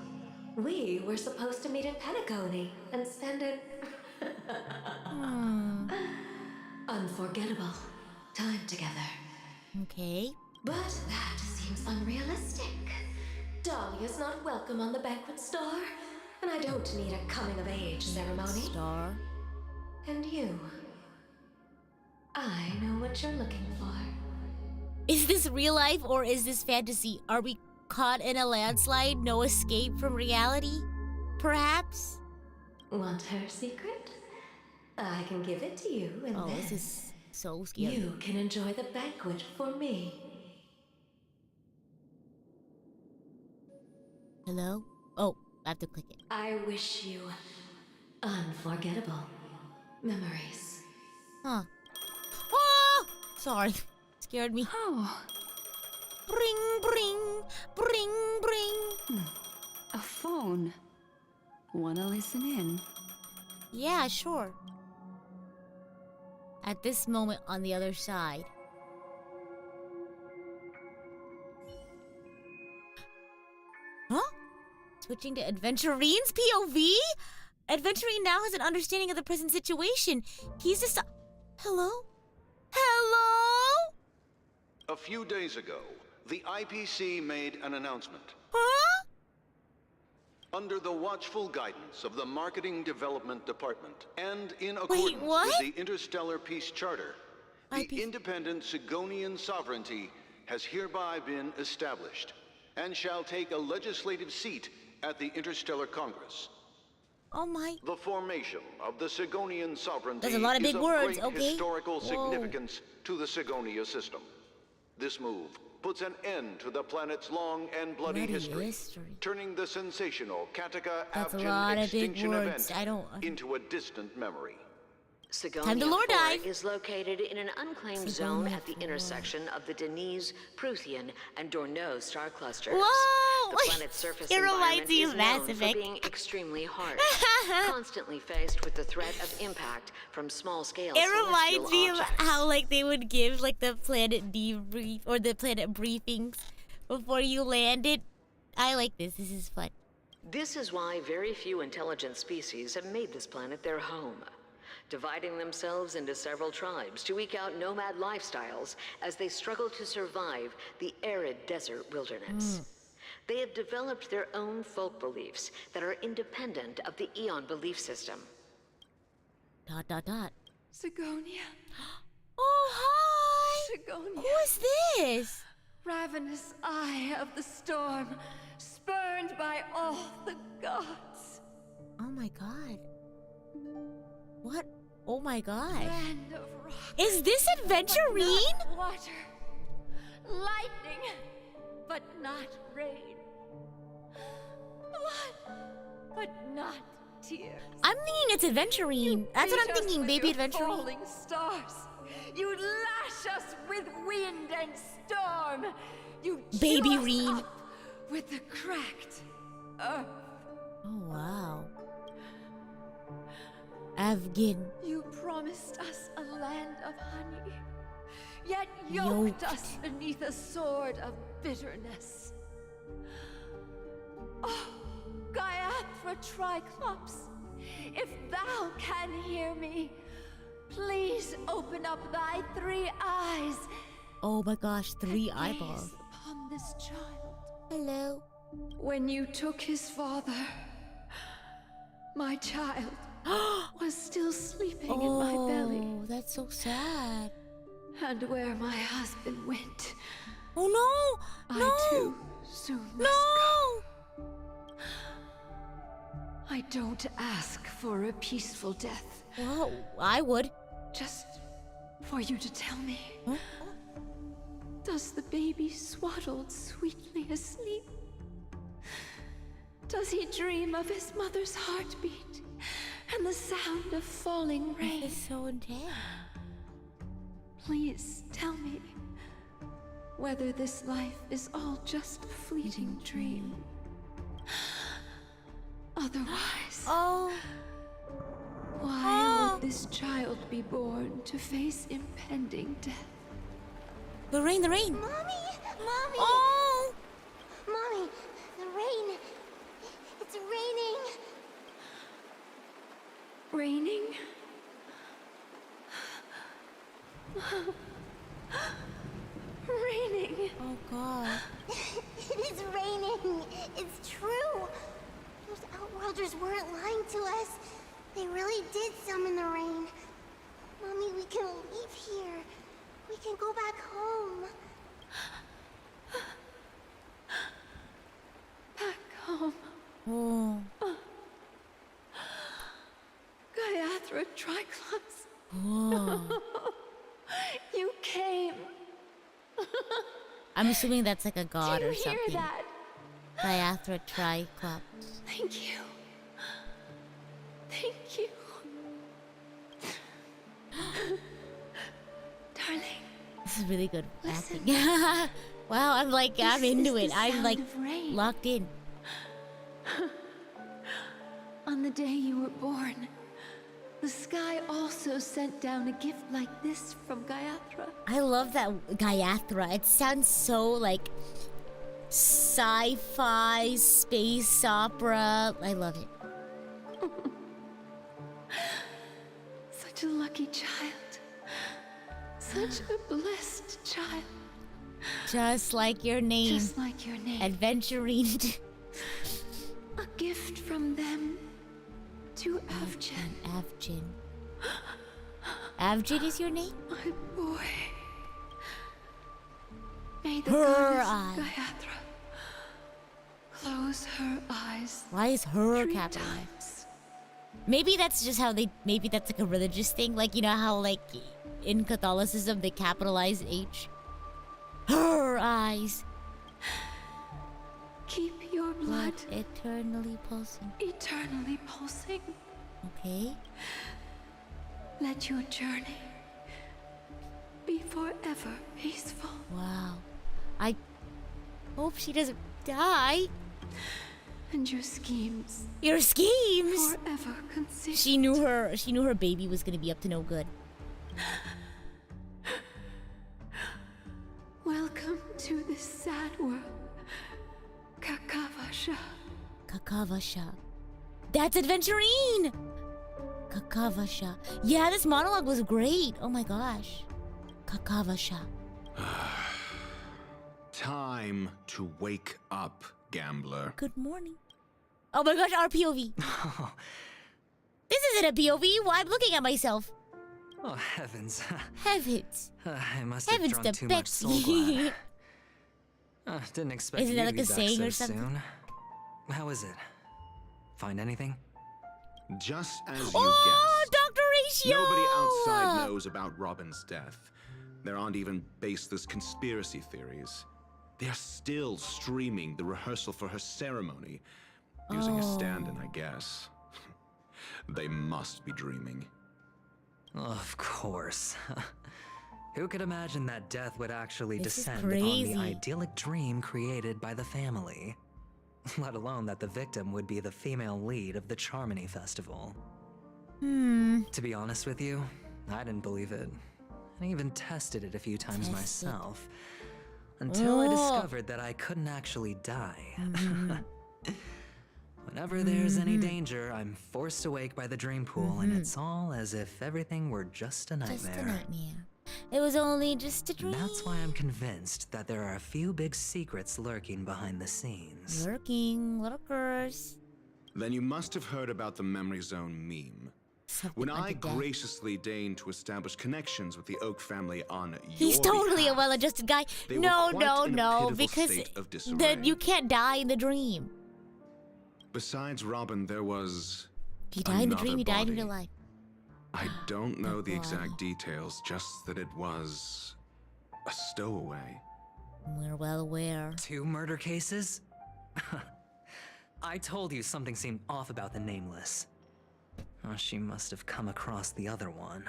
We were supposed to meet in Penacony and spend an unforgettable time together. Okay. But that seems unrealistic. Dahlia's not welcome on the banquet star, and I don't need a coming-of-age ceremony. Star. And you, I know what you're looking for. Is this real life or is this fantasy? Are we caught in a landslide? No escape from reality? Perhaps? Want her secret? I can give it to you, and Oh, then this is so scary. you can enjoy the banquet for me. Hello? Oh, I have to click it. I wish you unforgettable memories. Huh. Oh! Sorry. Scared me. Oh, Bring, bring, bring, bring. a phone. Wanna listen in? Yeah, sure. At this moment on the other side. Huh? Switching to Aventurine's POV? Aventurine now has an understanding of the present situation. He's just... Hello? Hello? A few days ago, the IPC made an announcement. Huh? Under the watchful guidance of the Marketing Development Department, and in accordance what? with the Interstellar Peace Charter, the independent Sigonian sovereignty has hereby been established, and shall take a legislative seat at the Interstellar Congress. Oh my. The formation of the Sigonian sovereignty There's a lot of big words, great okay? historical Whoa. significance to the Sigonia system. This move puts an end to the planet's long and bloody history, turning the sensational Kataka That's a Abjin lot of big extinction words. event into a distant memory. Time to lore dive. is located in an unclaimed zone at the intersection of the Denise, Prothean, and Dorneau star clusters. Whoa! The planet's surface It environment reminds me is of known Mass for Effect. being extremely harsh, constantly faced with the threat of impact from small-scale It reminds me of objects. how like they would give like the planet debrief or the planet briefings before you landed. I like this. This is fun. This is why very few intelligent species have made this planet their home, dividing themselves into several tribes to eke out nomad lifestyles as they struggle to survive the arid desert wilderness. They have developed their own folk beliefs that are independent of the Eon belief system. ... Sigonia. Oh, hi! Sigonia. Who is this? Ravenous eye of the storm, spurned by all the gods. Oh my god. What? Oh my god. Land of rock. Is this Aventurine? But not water. Lightning, but not rain. Blood, but not tears. I'm thinking it's Aventurine. That's what I'm Beat us thinking, with baby your Aventurine. falling stars. You lash us with wind and storm. You Baby chew us Reen. up with the cracked earth. Oh wow. Avgin. You promised us a land of honey, yet yoked us beneath a sword of bitterness. Oh, Gaiathra Triclops, if thou can hear me, please open up thy 3 eyes. Oh my gosh, 3 eyeballs. Gaze upon this child. Hello. When you took his father, my child was still sleeping in my belly. Oh, that's so sad. And where my husband went, oh no! I No! too soon must No! go. I don't ask for a peaceful death. Well, I would. Just for you to tell me. Huh? Does the baby swaddled sweetly asleep? Does he dream of his mother's heartbeat and the sound of falling rain? This is so intense. Please tell me whether this life is all just a fleeting dream. Otherwise, why would this child be born to face impending death? The rain, the rain. Mommy! Mommy! Oh! Mommy, the rain. It's raining. Raining? Raining. Oh god. It is raining. It's true. Those Outworlders weren't lying to us. They really did summon the rain. Mommy, we can leave here. We can go back home. Back home. Oh. Gaiathra Triclops. Oh. You came. I'm assuming that's like a god Do you or something. hear that? Gaiathra Triclops. Thank you. Thank you. Darling. This is really good acting. Wow, I'm like, I'm into it. I'm like locked in. On the day you were born, the sky also sent down a gift like this from Gaiathra. I love that Gaiathra. It sounds so like sci-fi, space opera. I love it. Such a lucky child. Such a blessed child. Just like your name. Just like your name. Aventurine. A gift from them to Avgen. Avgen. Avgen is your name? My boy. May the Her goddess eye. Gayatri close her eyes. Why is her 3 capitalized? times. Maybe that's just how they. Maybe that's like a religious thing. Like, you know how, like, in Catholicism they capitalize H? Her eyes. Keep your blood eternally pulsing. eternally pulsing. Okay. Let your journey be forever peaceful. Wow. I hope she doesn't die. And your schemes. Your schemes. Forever consistent. She knew her baby was gonna be up to no good. Welcome to this sad world, Kakavasha. Kakavasha. That's Aventurine! Kakavasha. Yeah, this monologue was great. Oh my gosh. Kakavasha. Time to wake up, gambler. Good morning. Oh my gosh, our POV. This isn't a POV. Why I'm looking at myself. Oh, heavens. Heavens. I must have Heavens drunk to too much soul glad. Didn't expect Isn't you that to like be a back saying so or something? soon. How is it? Find anything? Just as you Oh, guessed. Dr. Ratio! Nobody outside knows about Robin's death. There aren't even baseless conspiracy theories. They're still streaming the rehearsal for her ceremony. Using a stand-in, I guess. They must be dreaming. Of course. Who could imagine that death would actually This is descend upon crazy. the idyllic dream created by the family? Let alone that the victim would be the female lead of the Charmony Festival. To be honest with you, I didn't believe it. I even tested it a few times myself. Until I discovered that I couldn't actually die. Whenever there's any danger, I'm forced awake by the dream pool, and it's all as if everything were just a nightmare. Just a nightmare. It was only just a dream. That's why I'm convinced that there are a few big secrets lurking behind the scenes. Lurking, lurkers. Then you must have heard about the Memory Zone meme. When I graciously deigned to establish connections with the Oak family on He's your totally behalf, a well-adjusted guy. they were No, quite no, in a no, pitiful because state of disarray. you can't die in the dream. Besides Robin, there was If you die in the another dream, you died in body. real life. I don't know the body. exact details, just that it was a stowaway. We're well aware. 2 murder cases? I told you something seemed off about the Nameless. Oh, she must have come across the other one.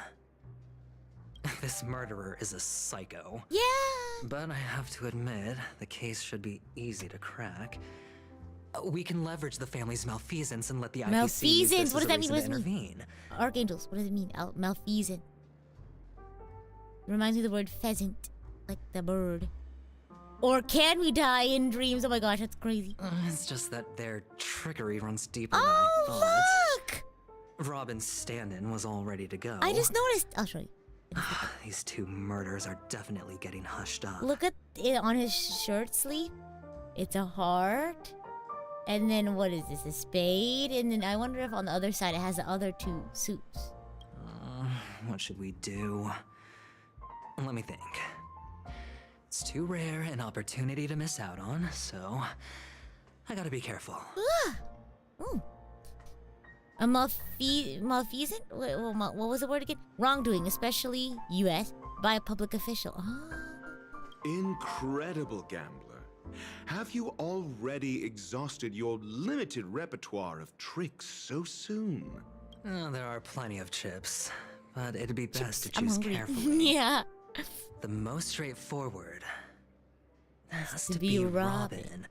This murderer is a psycho. Yeah! But I have to admit, the case should be easy to crack. We can leverage the family's malfeasance and let the IPC use Malfeasance? this What as does a that mean? reason What to does it mean? intervene. Archangels, what does it mean? Malfeasant. Reminds me of the word pheasant. Like the bird. Or can we die in dreams? Oh my gosh, that's crazy. It's just that their trickery runs deeper than I Oh, thought. look! Robin's stand-in was all ready to go. I just noticed. I'll show you. These 2 murders are definitely getting hushed up. Look at it on his shirt sleeve. It's a heart. And then what is this? A spade? And then I wonder if on the other side it has the other 2 suits. What should we do? Let me think. It's too rare an opportunity to miss out on, so I gotta be careful. Ooh. A malfeasant? What was the word again? Wrongdoing, especially U.S. by a public official. Incredible, gambler. Have you already exhausted your limited repertoire of tricks so soon? There are plenty of chips, but it'd be best to choose hungry. carefully. Yeah. The most straightforward has to to be be Robin. Robin.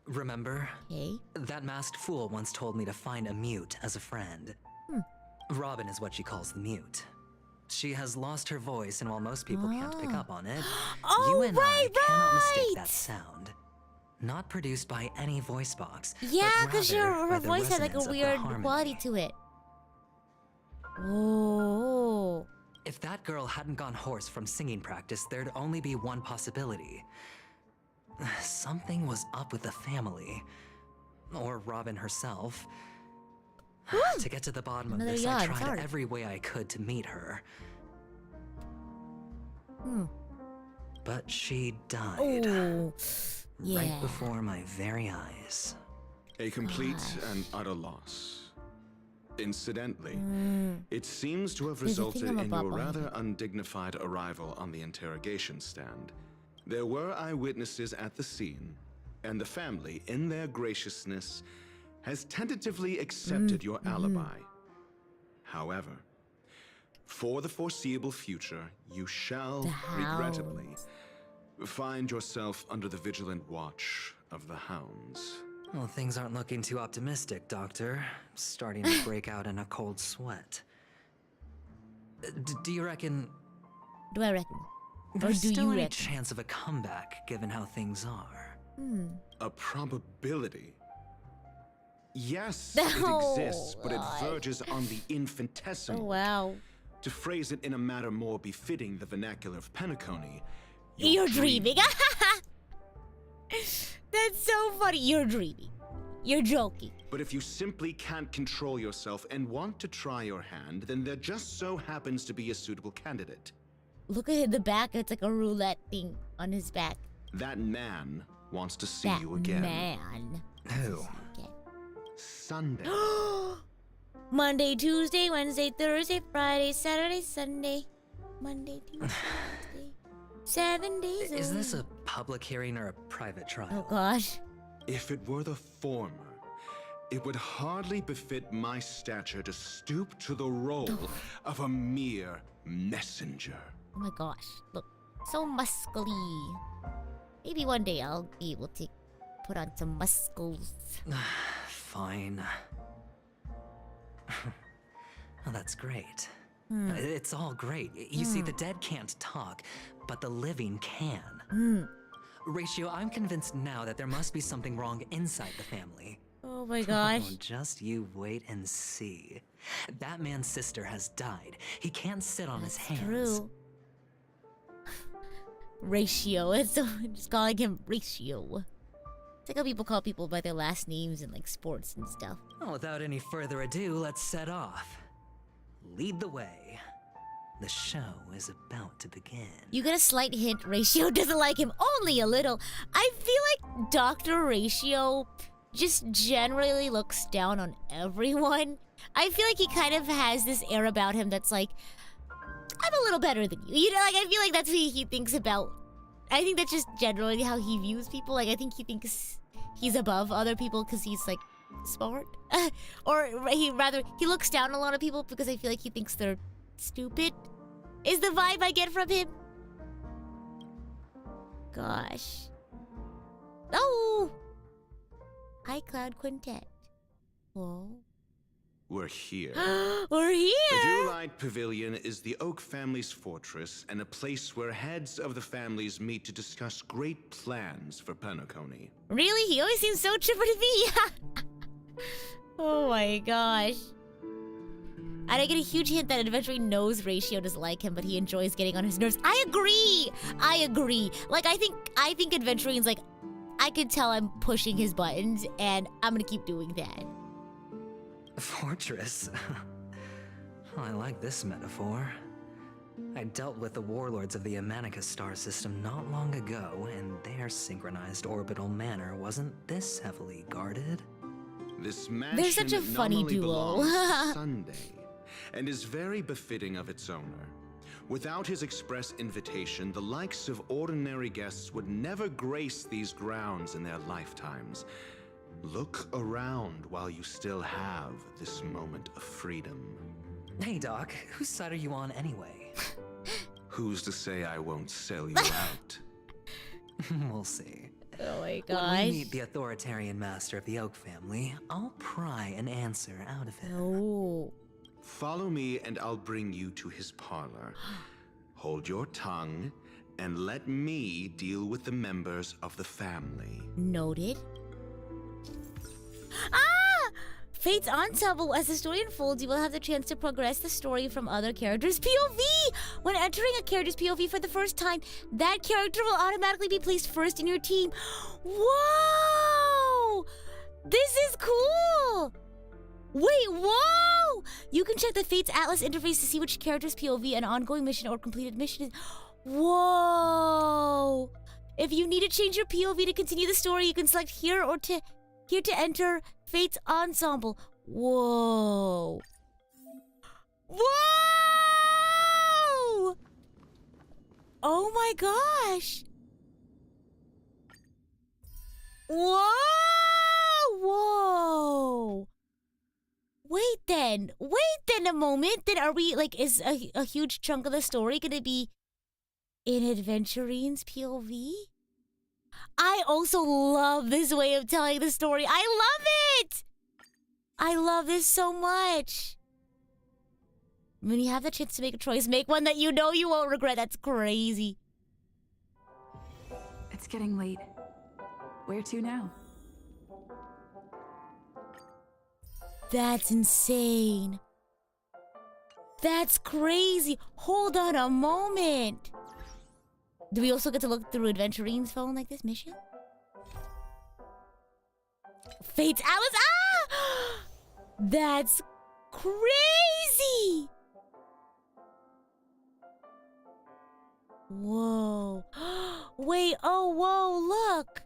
Remember? Okay. That masked fool once told me to find a mute as a friend. Robin is what she calls the mute. She has lost her voice, and while most people can't pick up on it, you and I cannot mistake that sound. Not produced by any voice box. Yeah, because her the voice had like a resonance of the weird harmony. quality to it. Oh. If that girl hadn't gone hoarse from singing practice, there'd only be one possibility. Something was up with the family. or Robin herself. To get to the bottom of Another this, yawn, I tried sorry. every way I could to meet her. But she died. Oh, yeah. Right before my very eyes. A complete and utter loss. Incidentally, it seems to have There's a resulted in your thingamabob on rather here. undignified arrival on the interrogation stand. There were eyewitnesses at the scene, and the family, in their graciousness, has tentatively accepted your alibi. However, for the foreseeable future, you shall, regrettably, find yourself under the vigilant watch of the hounds. Well, things aren't looking too optimistic, Doctor. I'm starting to break out in a cold sweat. Do you reckon... Do I reckon? Or There's do still you any reckon? chance of a comeback, given how things are? A probability? Yes, Oh, it exists, but it verges on the infinitesimal. Oh, wow. To phrase it in a manner more befitting the vernacular of Penacony, You're dreaming. That's so funny. You're dreaming. You're joking. But if you simply can't control yourself and want to try your hand, then there just so happens to be a suitable candidate. Look at the back. It's like a roulette thing on his back. That man wants to see That you again. man. Who? Sunday. Monday, Tuesday, Wednesday, Thursday, Friday, Saturday, Sunday. Monday, Tuesday, Wednesday. 7 days. Is a this week. a public hearing or a private trial? Oh gosh. If it were the former, it would hardly befit my stature to stoop to the role of a mere messenger. Oh my gosh. Look. So muscly. Maybe one day I'll be able to put on some muscles. Fine. Oh, that's great. It's all great. You see, the dead can't talk, but the living can. Ratio, I'm convinced now that there must be something wrong inside the family. Oh my gosh. Oh, just you wait and see. That man's sister has died. He can't sit on his hands. True. Ratio. It's so just calling him Ratio. It's like how people call people by their last names in like sports and stuff. Well, without any further ado, let's set off. Lead the way. The show is about to begin. You get a slight hint Ratio doesn't like him, only a little. I feel like Dr. Ratio just generally looks down on everyone. I feel like he kind of has this air about him that's like, I'm a little better than you. You know, like I feel like that's what he thinks about. I think that's just generally how he views people. Like I think he thinks he's above other people because he's like smart. Or he looks down on a lot of people because I feel like he thinks they're stupid. Is the vibe I get from him. Gosh. Oh! iCloud Quintet. Whoa. We're here. We're here! The Dewlight Pavilion is the Oak family's fortress and a place where heads of the families meet to discuss great plans for Penacony. Really? He always seems so chipper to me. Oh my gosh. And I get a huge hint that Aventurine knows Ratio doesn't like him, but he enjoys getting on his nerves. I agree! Like, I think Aventurine's like, I can tell I'm pushing his buttons, and I'm gonna keep doing that. Fortress? Well, I like this metaphor. I dealt with the warlords of the Amanicus star system not long ago, and their synchronized orbital manor wasn't this heavily guarded. This mansion They're such a funny nominally duo. belongs to Sunday, and is very befitting of its owner. Without his express invitation, the likes of ordinary guests would never grace these grounds in their lifetimes. Look around while you still have this moment of freedom. Hey, Doc, whose side are you on anyway? Who's to say I won't sell you out? We'll see. Oh my When gosh. we meet the authoritarian master of the Oak family, I'll pry an answer out of him. Oh. Follow me and I'll bring you to his parlor. Hold your tongue and let me deal with the members of the family. Noted. Ah! Fate's Ensemble. As the story unfolds, you will have the chance to progress the story from other characters' POV. When entering a character's POV for the first time, that character will automatically be placed first in your team. Whoa! This is cool! Wait, whoa! You can check the Fates Atlas interface to see which character's POV an ongoing mission or completed mission is. Whoa! If you need to change your POV to continue the story, you can select here to enter Fates Ensemble. Whoa! Whoa! Oh my gosh! Whoa! Whoa! Wait then a moment. Then are we, like, is a huge chunk of the story gonna be in Aventurine's POV? I also love this way of telling the story. I love it! I love this so much. When you have the chance to make a choice, make one that you know you won't regret. That's crazy. It's getting late. Where to now? That's insane. That's crazy. Hold on a moment. Do we also get to look through Aventurine's phone like this mission? Fates Atlas. Ah! That's crazy. Whoa. Wait, oh, whoa, look.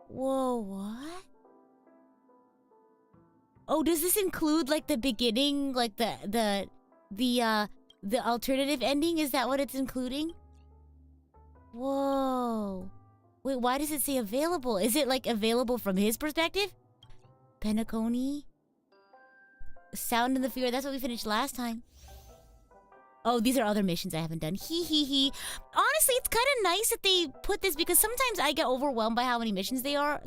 Whoa, what? Oh, does this include, like, the beginning, like the alternative ending? Is that what it's including? Whoa. Wait, why does it say available? Is it, like, available from his perspective? Penacony? Sound and the Fear, that's what we finished last time. Oh, these are other missions I haven't done. Hee. Honestly, it's kind of nice that they put this because sometimes I get overwhelmed by how many missions there are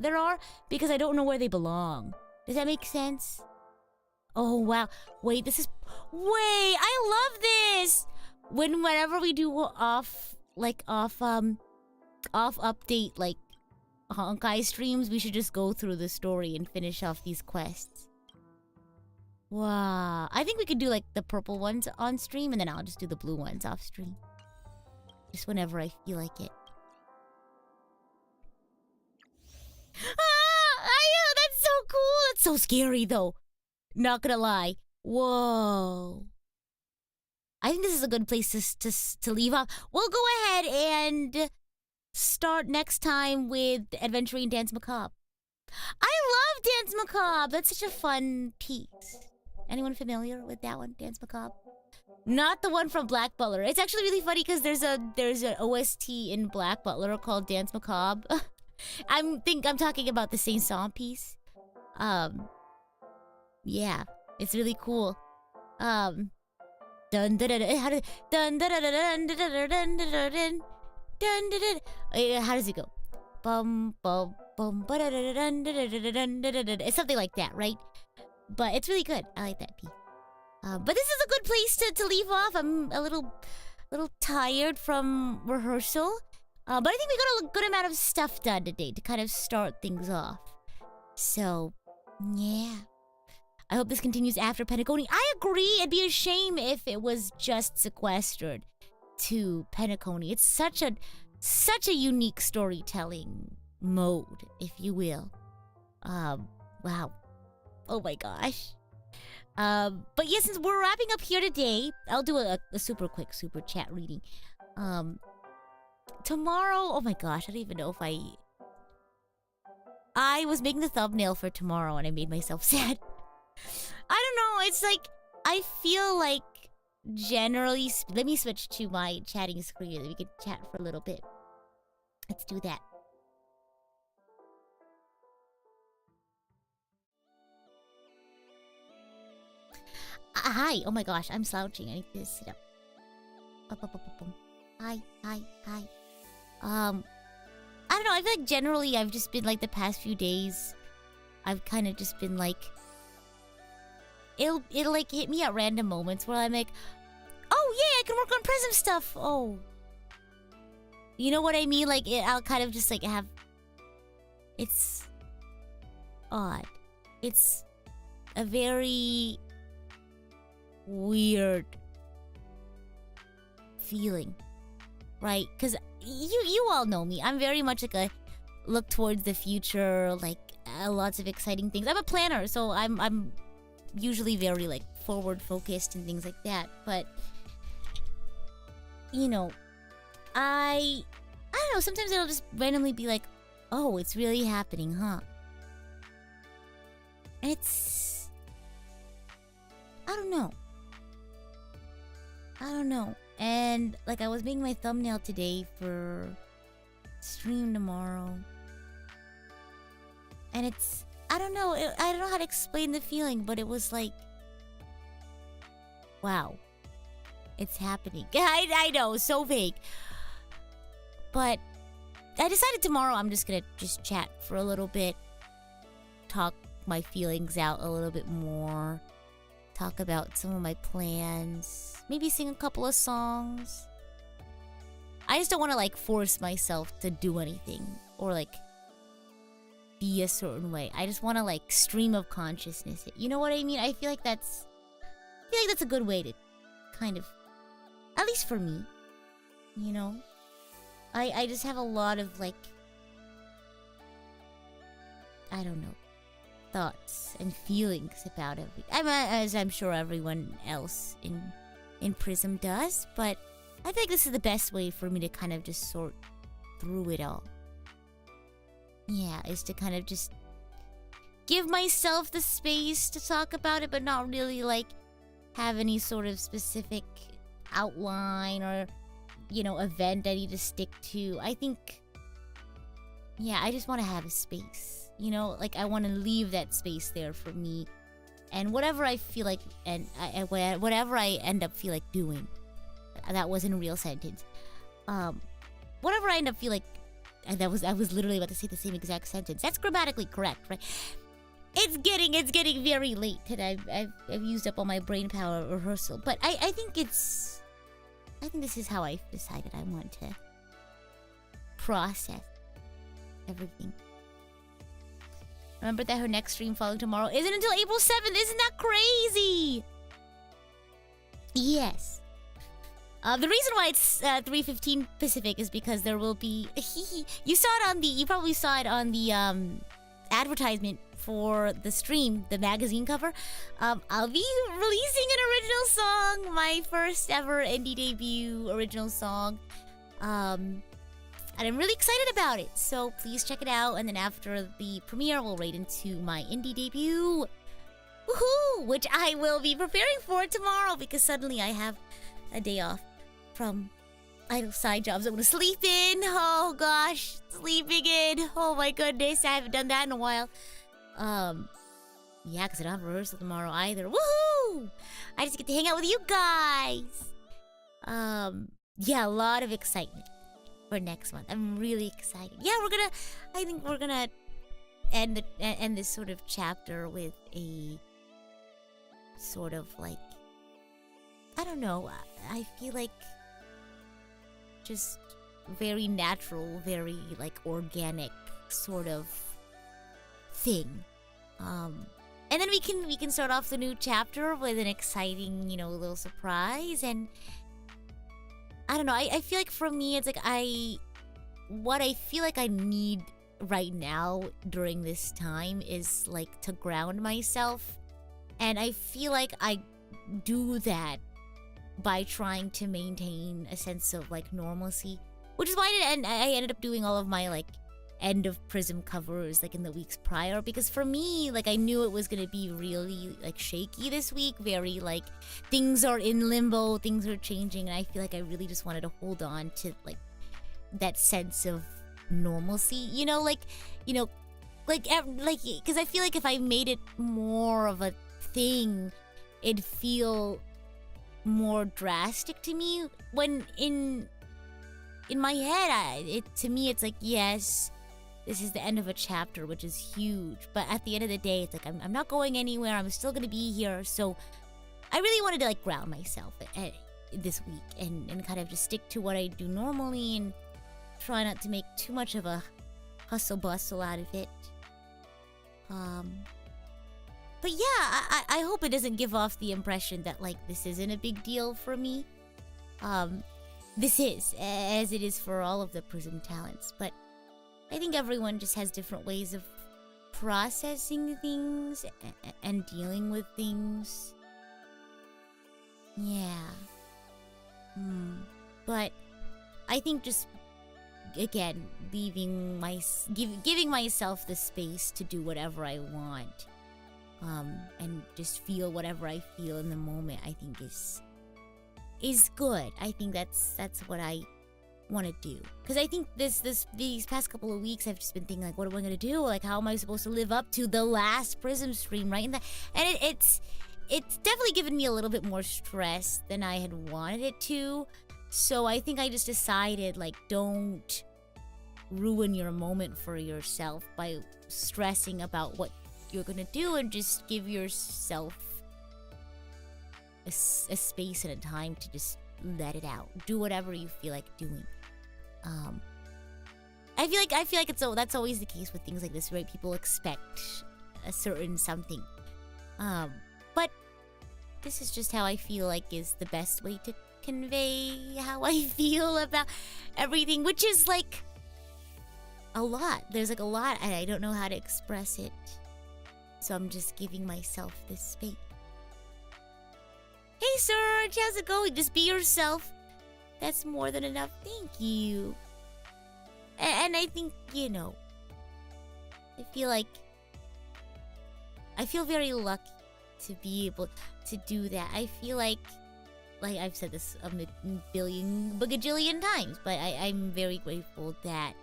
because I don't know where they belong. Does that make sense? Oh, wow. Wait, I love this! Whenever we do off update, like, Honkai streams, we should just go through the story and finish off these quests. Wow. I think we could do, like, the purple ones on stream, and then I'll just do the blue ones off stream. Just whenever I feel like it. That's so cool! That's so scary, though. Not gonna lie. Whoa. I think this is a good place to leave off. We'll go ahead and start next time with Aventurine Dance Macabre. I love Dance Macabre! That's such a fun piece. Anyone familiar with that one, Dance Macabre? Not the one from Black Butler. It's actually really funny because there's an OST in Black Butler called Dance Macabre. I'm talking about the same song piece. Yeah, it's really cool. Dun dun dun dun dun dun dun dun dun dun. How does it go? Bum bum bum. It's something like that, right? But it's really good. I like that piece. But this is a good place to leave off. I'm a little tired from rehearsal. But I think we got a good amount of stuff done today to kind of start things off. So, yeah. I hope this continues after Penacony. I agree. It'd be a shame if it was just sequestered to Penacony. It's such a unique storytelling mode, if you will. Wow. Oh my gosh. But yeah, since we're wrapping up here today, I'll do a super quick super chat reading. Tomorrow, oh my gosh, I don't even know if I was making the thumbnail for tomorrow and I made myself sad. I don't know, it's like, I feel like generally, let me switch to my chatting screen and we can chat for a little bit. Let's do that. Hi, oh my gosh, I'm slouching, I need to sit up. Hi. I don't know, I feel like generally I've just been like the past few days, I've kind of just been like, it'll like hit me at random moments where I'm like, oh yeah, I can work on PRISM stuff. Oh, you know what I mean? Like I'll kind of just like have, it's odd. It's a very weird feeling, right? Because you all know me. I'm very much look towards the future, like lots of exciting things. I'm a planner, so I'm usually very like forward focused and things like that. But you know, I don't know. Sometimes it'll just randomly be like, oh, it's really happening, huh? And it's, I don't know. And like I was making my thumbnail today for stream tomorrow. And it's, I don't know how to explain the feeling, but it was like, wow, it's happening. I know, so vague. But I decided tomorrow I'm just gonna chat for a little bit, talk my feelings out a little bit more, talk about some of my plans, maybe sing a couple of songs. I just don't want to like force myself to do anything or like be a certain way. I just want to like stream of consciousness it. You know what I mean? I feel like that's a good way to kind of, at least for me, you know? I just have a lot of like, I don't know, thoughts and feelings about everything. As I'm sure everyone else in PRISM does, but I think this is the best way for me to kind of just sort through it all. Yeah, is to kind of just give myself the space to talk about it, but not really like have any sort of specific outline or, you know, event I need to stick to. I think, yeah, I just want to have a space, you know, like I want to leave that space there for me, and whatever I feel like, and whatever I end up feel like doing, that wasn't a real sentence. Whatever I end up feel like, and I was literally about to say the same exact sentence. That's grammatically correct, right? It's getting very late, and I've used up all my brain power rehearsal, but I think this is how I've decided I want to process everything. Remember that her next stream following tomorrow isn't until April 7th. Isn't that crazy? Yes. The reason why it's 3:15 Pacific is because there will be you probably saw it on the advertisement for the stream, the magazine cover. I'll be releasing an original song, my first ever indie debut original song. And I'm really excited about it. So please check it out, and then after the premiere we'll raid into my indie debut. Woohoo! Which I will be preparing for tomorrow because suddenly I have a day off from idle side jobs I'm gonna sleep in. Oh gosh, sleeping in. Oh my goodness, I haven't done that in a while. Yeah, because I don't have rehearsal tomorrow either. Woohoo! I just get to hang out with you guys. Yeah, a lot of excitement for next month. I'm really excited. Yeah, I think we're gonna end this sort of chapter with a sort of like, I don't know, I feel like just very natural, very like organic sort of thing. And then we can start off the new chapter with an exciting, you know, little surprise. And I don't know, I feel like for me it's like what I feel like I need right now during this time is like to ground myself, and I feel like I do that by trying to maintain a sense of like normalcy, which is why I ended up doing all of my like end of PRISM covers like in the weeks prior, because for me, like I knew it was gonna be really like shaky this week, very like things are in limbo, things are changing, and I feel like I really just wanted to hold on to like that sense of normalcy, you know, because I feel like if I made it more of a thing, it'd feel more drastic to me, when in my head to me it's like, yes, this is the end of a chapter, which is huge, but at the end of the day it's like I'm not going anywhere, I'm still gonna be here. So I really wanted to like ground myself this week and kind of just stick to what I do normally and try not to make too much of a hustle bustle out of it. But yeah, I hope it doesn't give off the impression that like this isn't a big deal for me. This is, as it is for all of the PRISM talents, but I think everyone just has different ways of processing things and dealing with things. Yeah. But I think just, again, giving myself the space to do whatever I want, and just feel whatever I feel in the moment, I think is good. I think that's what I want to do, because I think these past couple of weeks I've just been thinking, like, what am I gonna do? Like, how am I supposed to live up to the last Prism stream, right? And it's definitely given me a little bit more stress than I had wanted it to. So I think I just decided, like, don't ruin your moment for yourself by stressing about what you're gonna do, and just give yourself a space and a time to just let it out. Do whatever you feel like doing. I feel like that's always the case with things like this, right? People expect a certain something. But this is just how I feel like is the best way to convey how I feel about everything, which is like a lot. There's like a lot, and I don't know how to express it. So I'm just giving myself this space. Hey Serge, how's it going? Just be yourself. That's more than enough. Thank you. And I think, I feel very lucky to be able to do that. I feel like I've said this a bagajillion times, but I'm very grateful that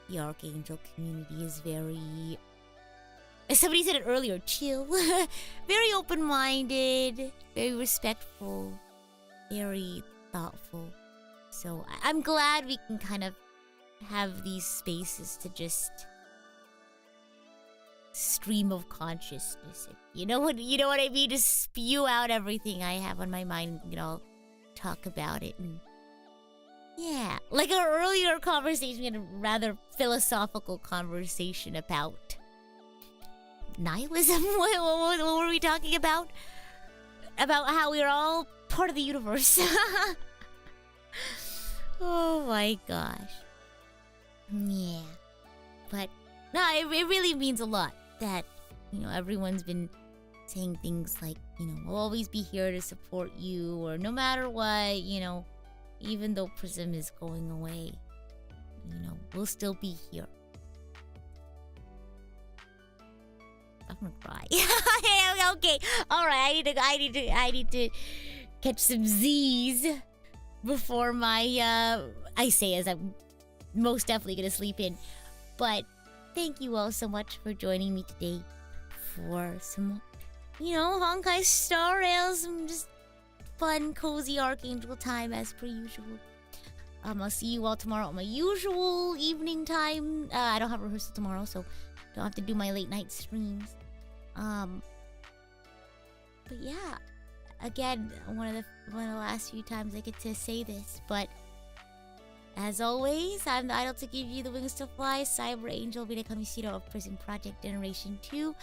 the Archangel community is very, as somebody said it earlier, chill, very open-minded, very respectful, very thoughtful. So I'm glad we can kind of have these spaces to just stream of consciousness. You know what I mean? To spew out everything I have on my mind. I'll talk about it. And yeah, like our earlier conversation, we had a rather philosophical conversation about nihilism. What were we talking about? About how we're all part of the universe. Oh my gosh. Yeah. But no, it really means a lot that, everyone's been saying things like, I'll always be here to support you, or no matter what, even though Prism is going away, we'll still be here. I'm gonna cry. Okay. Alright, I need to catch some Z's before my I say as I'm most definitely gonna sleep in. But thank you all so much for joining me today for some, Honkai Star Rail, some just fun, cozy Archangel time as per usual. I'll see you all tomorrow at my usual evening time. I don't have rehearsal tomorrow, so don't have to do my late night streams. But yeah, again, one of the last few times I get to say this, but as always, I'm the idol to give you the wings to fly, Cyber Angel Rita Kamishiro of PRISM Project Generation 2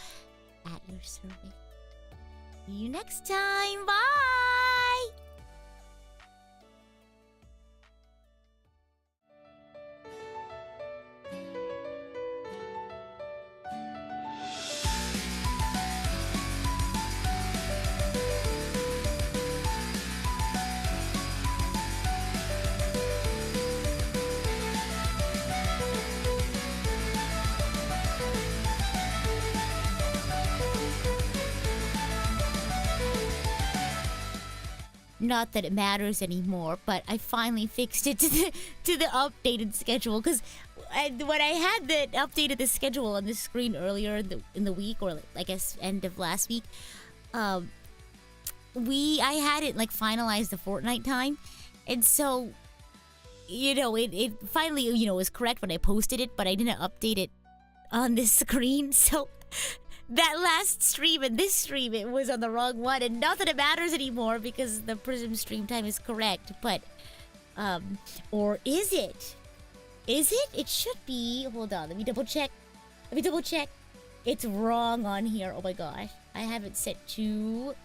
at your service. See you next time. Bye! Not that it matters anymore, but I finally fixed it to the updated schedule, because when I had updated the schedule on the screen earlier in the week, or I guess end of last week, I had it finalized the fortnight time, and so it finally was correct when I posted it, but I didn't update it on this screen, so that last stream and this stream, it was on the wrong one, and not that it matters anymore because the Prism stream time is correct, but or is it? Is it? It should be. Hold on, let me double check. It's wrong on here. Oh my gosh, I have it set to,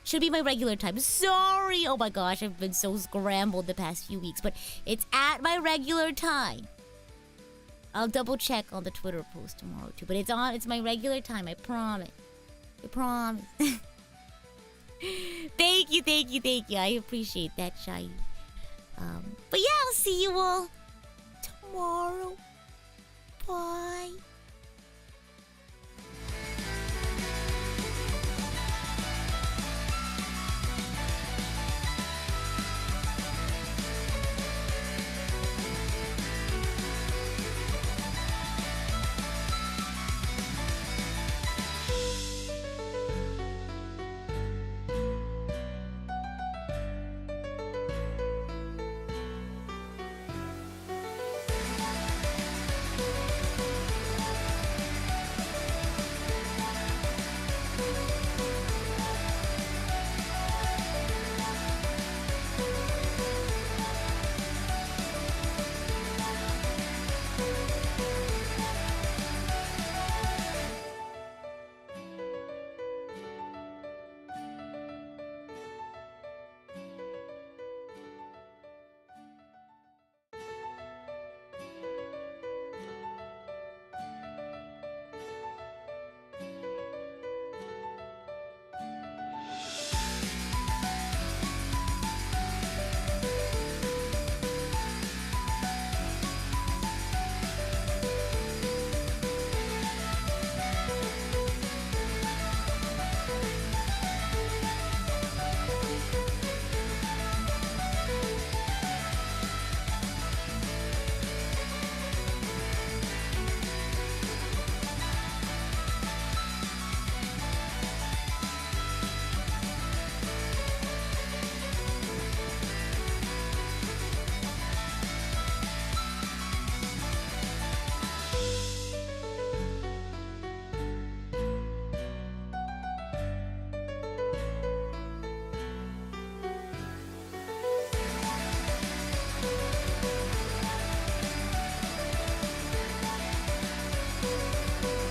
should be my regular time. Sorry. Oh my gosh, I've been so scrambled the past few weeks, but it's at my regular time. I'll double check on the Twitter post tomorrow too. But it's my regular time, I promise. I promise. Thank you. I appreciate that, Shai. But yeah, I'll see you all tomorrow. Bye.